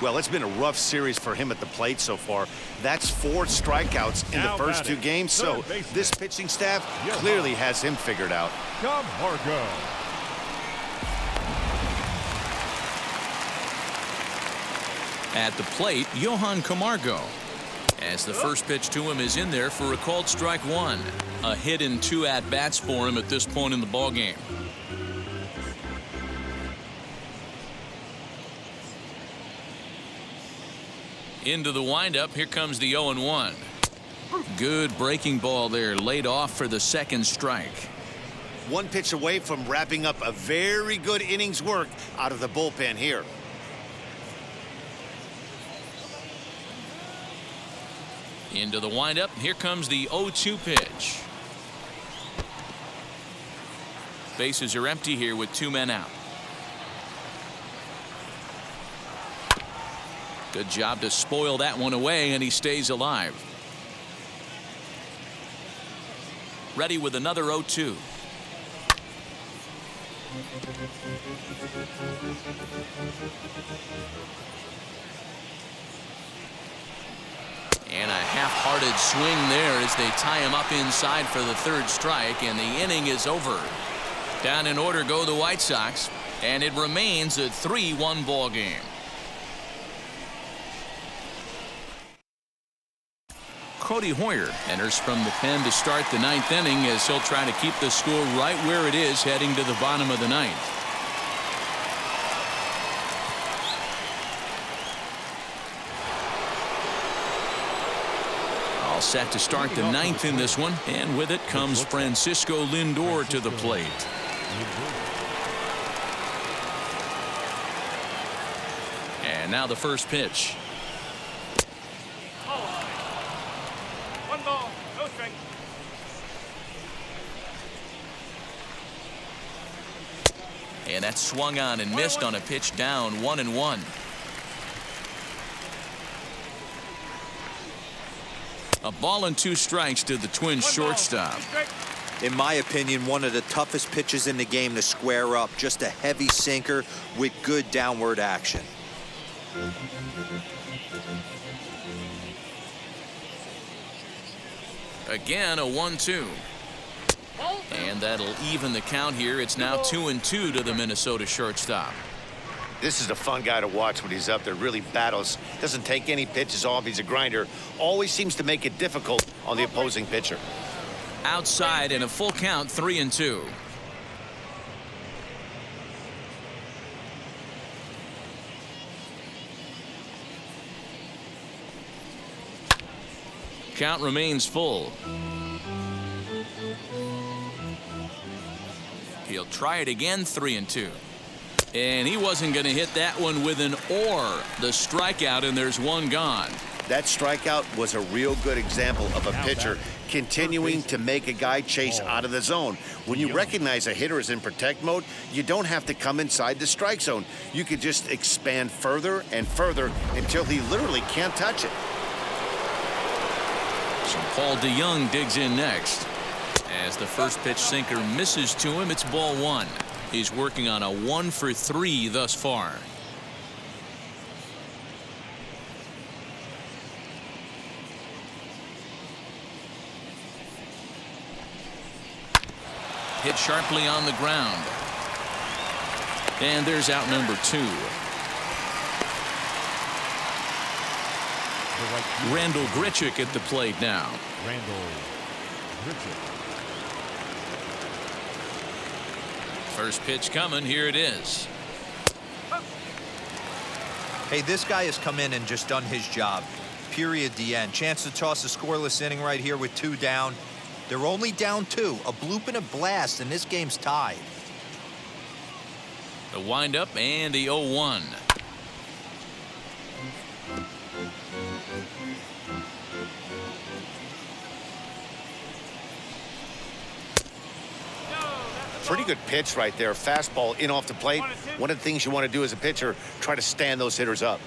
Well, it's been a rough series for him at the plate so far. That's 4 strikeouts in the first 2 games, so this pitching staff clearly has him figured out. Camargo. At the plate, Johan Camargo. As the first pitch to him is in there for a called strike 1. A hit in 2 at-bats for him at this point in the ballgame. Into the windup. Here comes the 0-1. Good breaking ball there, laid off for the second strike. 1 pitch away from wrapping up a very good innings work out of the bullpen here. Into the windup. Here comes the 0-2 pitch. Bases are empty here with 2 men out. Good job to spoil that one away, and he stays alive. Ready with another 0-2. And a half-hearted swing there as they tie him up inside for the 3rd strike, and the inning is over. Down in order go the White Sox, and it remains a 3-1 ball game. Cody Hoyer enters from the pen to start the 9th inning as he'll try to keep the score right where it is heading to the bottom of the 9th. All set to start the 9th in this one, and with it comes Francisco Lindor to the plate. And now the first pitch. And that swung on and missed on a pitch down, 1-1. A ball and 2 strikes to the Twins shortstop. In my opinion, one of the toughest pitches in the game to square up. Just a heavy sinker with good downward action. Again, a 1-2. And that'll even the count here. It's now 2-2 to the Minnesota shortstop. This is a fun guy to watch when he's up there. Really battles. Doesn't take any pitches off. He's a grinder. Always seems to make it difficult on the opposing pitcher. Outside in a full count, 3-2. Count remains full. He'll try it again, 3-2. And he wasn't going to hit that one with an or. The strikeout, and there's one gone. That strikeout was a real good example of a pitcher continuing to make a guy chase out of the zone. When you recognize a hitter is in protect mode, you don't have to come inside the strike zone. You could just expand further and further until he literally can't touch it. So Paul DeJong digs in next. As the first pitch sinker misses to him, it's ball 1. He's working on a 1 for 3 thus far. Hit sharply on the ground. And there's out number 2. Randall Grichuk at the plate now. Randall Grichuk. First pitch coming. Here it is. Hey, this guy has come in and just done his job. Period. The end. Chance to toss a scoreless inning right here with 2 down. They're only down 2. A bloop and a blast, and this game's tied. The windup and the 0-1. Pretty good pitch right there. Fastball in off the plate. One of the things you want to do as a pitcher, try to stand those hitters up.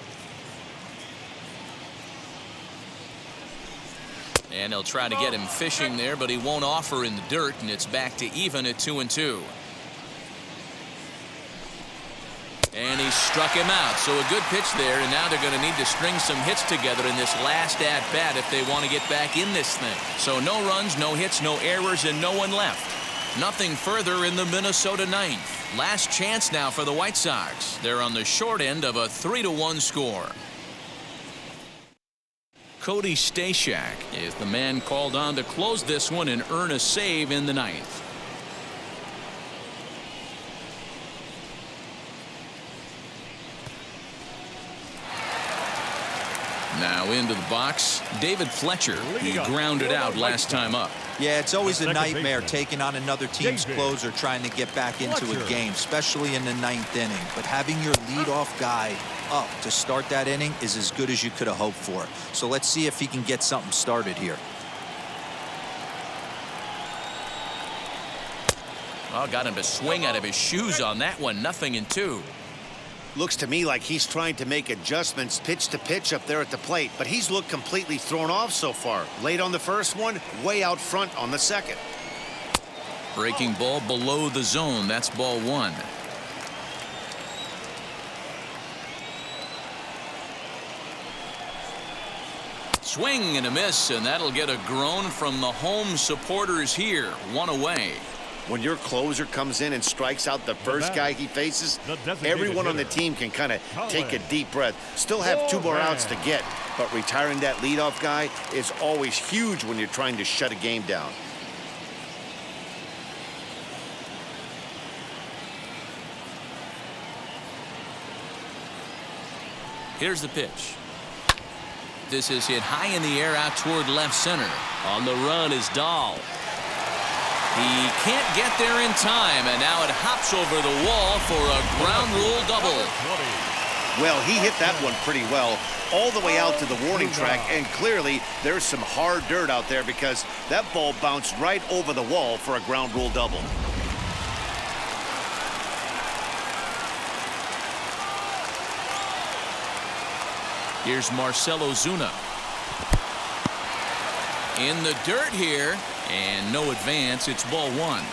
And they'll try to get him fishing there, but he won't offer in the dirt, and it's back to even at 2-2. And he struck him out. So a good pitch there, and now they're going to need to string some hits together in this last at-bat if they want to get back in this thing. So no runs, no hits, no errors, and no one left. Nothing further in the Minnesota ninth. Last chance now for the White Sox. They're on the short end of a 3-1 score. Cody Stashak is the man called on to close this one and earn a save in the ninth. Now into the box, David Fletcher. He grounded out last time up. Yeah, it's always a nightmare taking on another team's closer trying to get back into a game, especially in the 9th inning. But having your leadoff guy up to start that inning is as good as you could have hoped for. So let's see if he can get something started here. Oh, got him to swing out of his shoes on that one. 0-2. Looks to me like he's trying to make adjustments pitch to pitch up there at the plate, but he's looked completely thrown off so far. Late on the first one, way out front on the second. Breaking ball below the zone. That's ball 1. Swing and a miss, and that'll get a groan from the home supporters here. 1 away. When your closer comes in and strikes out the first guy he faces, everyone on the team can kind of take a deep breath. Still have 2 more outs to get, but retiring that leadoff guy is always huge when you're trying to shut a game down. Here's the pitch. This is hit high in the air out toward left center. On the run is Dahl. He can't get there in time, and now it hops over the wall for a ground rule double. Well, he hit that one pretty well all the way out to the warning track, and clearly there's some hard dirt out there because that ball bounced right over the wall for a ground rule double. Here's Marcell Ozuna. In the dirt here, and no advance. It's ball 1.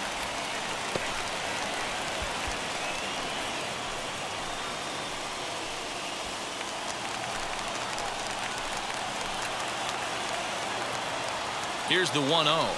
Here's the 1-0.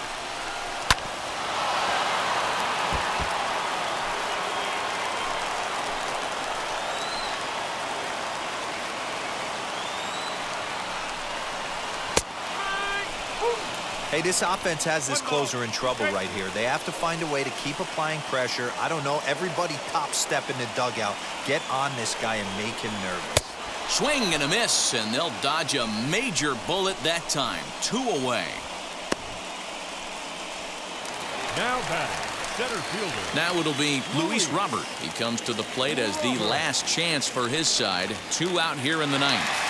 Hey, this offense has this closer in trouble right here. They have to find a way to keep applying pressure. I don't know, everybody top step in the dugout. Get on this guy and make him nervous. Swing and a miss, and they'll dodge a major bullet that time. 2 away. Now batting, center fielder. Now it'll be Luis Robert. He comes to the plate as the last chance for his side. 2 out here in the 9th.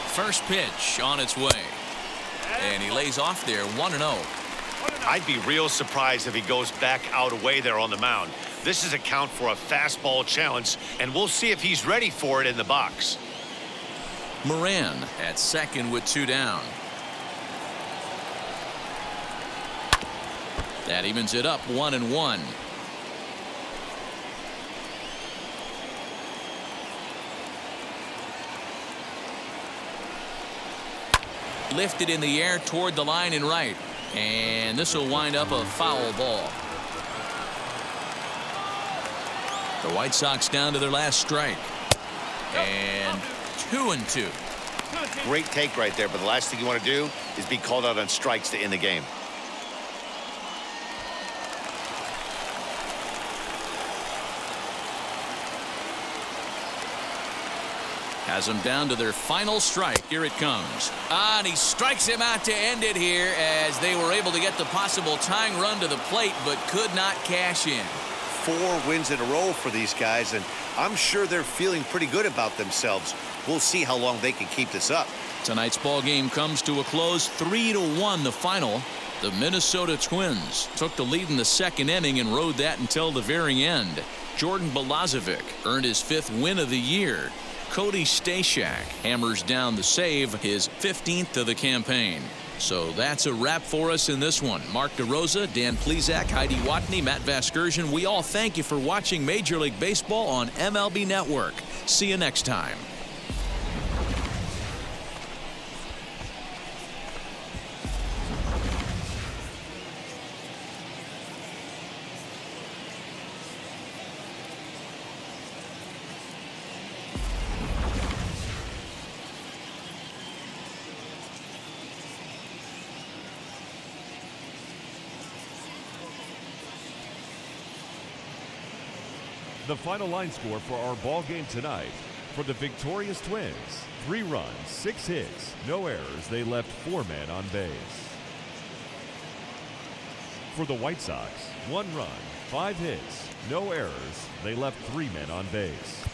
First pitch on its way. And he lays off there 1-0. I'd be real surprised if he goes back out away there on the mound. This is a count for a fastball challenge, and we'll see if he's ready for it in the box. Moran at second with 2 down. That evens it up 1-1. Lifted in the air toward the line and right. And this will wind up a foul ball. The White Sox down to their last strike. And 2-2. Great take right there, but the last thing you want to do is be called out on strikes to end the game. Has them down to their final strike. Here it comes. And he strikes him out to end it here as they were able to get the possible tying run to the plate but could not cash in. 4 wins in a row for these guys, and I'm sure they're feeling pretty good about themselves. We'll see how long they can keep this up. Tonight's ball game comes to a close, 3-1 the final. The Minnesota Twins took the lead in the second inning and rode that until the very end. Jordan Balazovic earned his 5th win of the year. Cody Stashak hammers down the save, his 15th of the campaign. So that's a wrap for us in this one. Mark DeRosa, Dan Plesac, Heidi Watney, Matt Vasgersian. We all thank you for watching Major League Baseball on MLB Network. See you next time. The final line score for our ball game tonight. For the victorious Twins, 3 runs, 6 hits, no errors. They left 4 men on base. For the White Sox, 1 run, 5 hits, no errors. They left 3 men on base.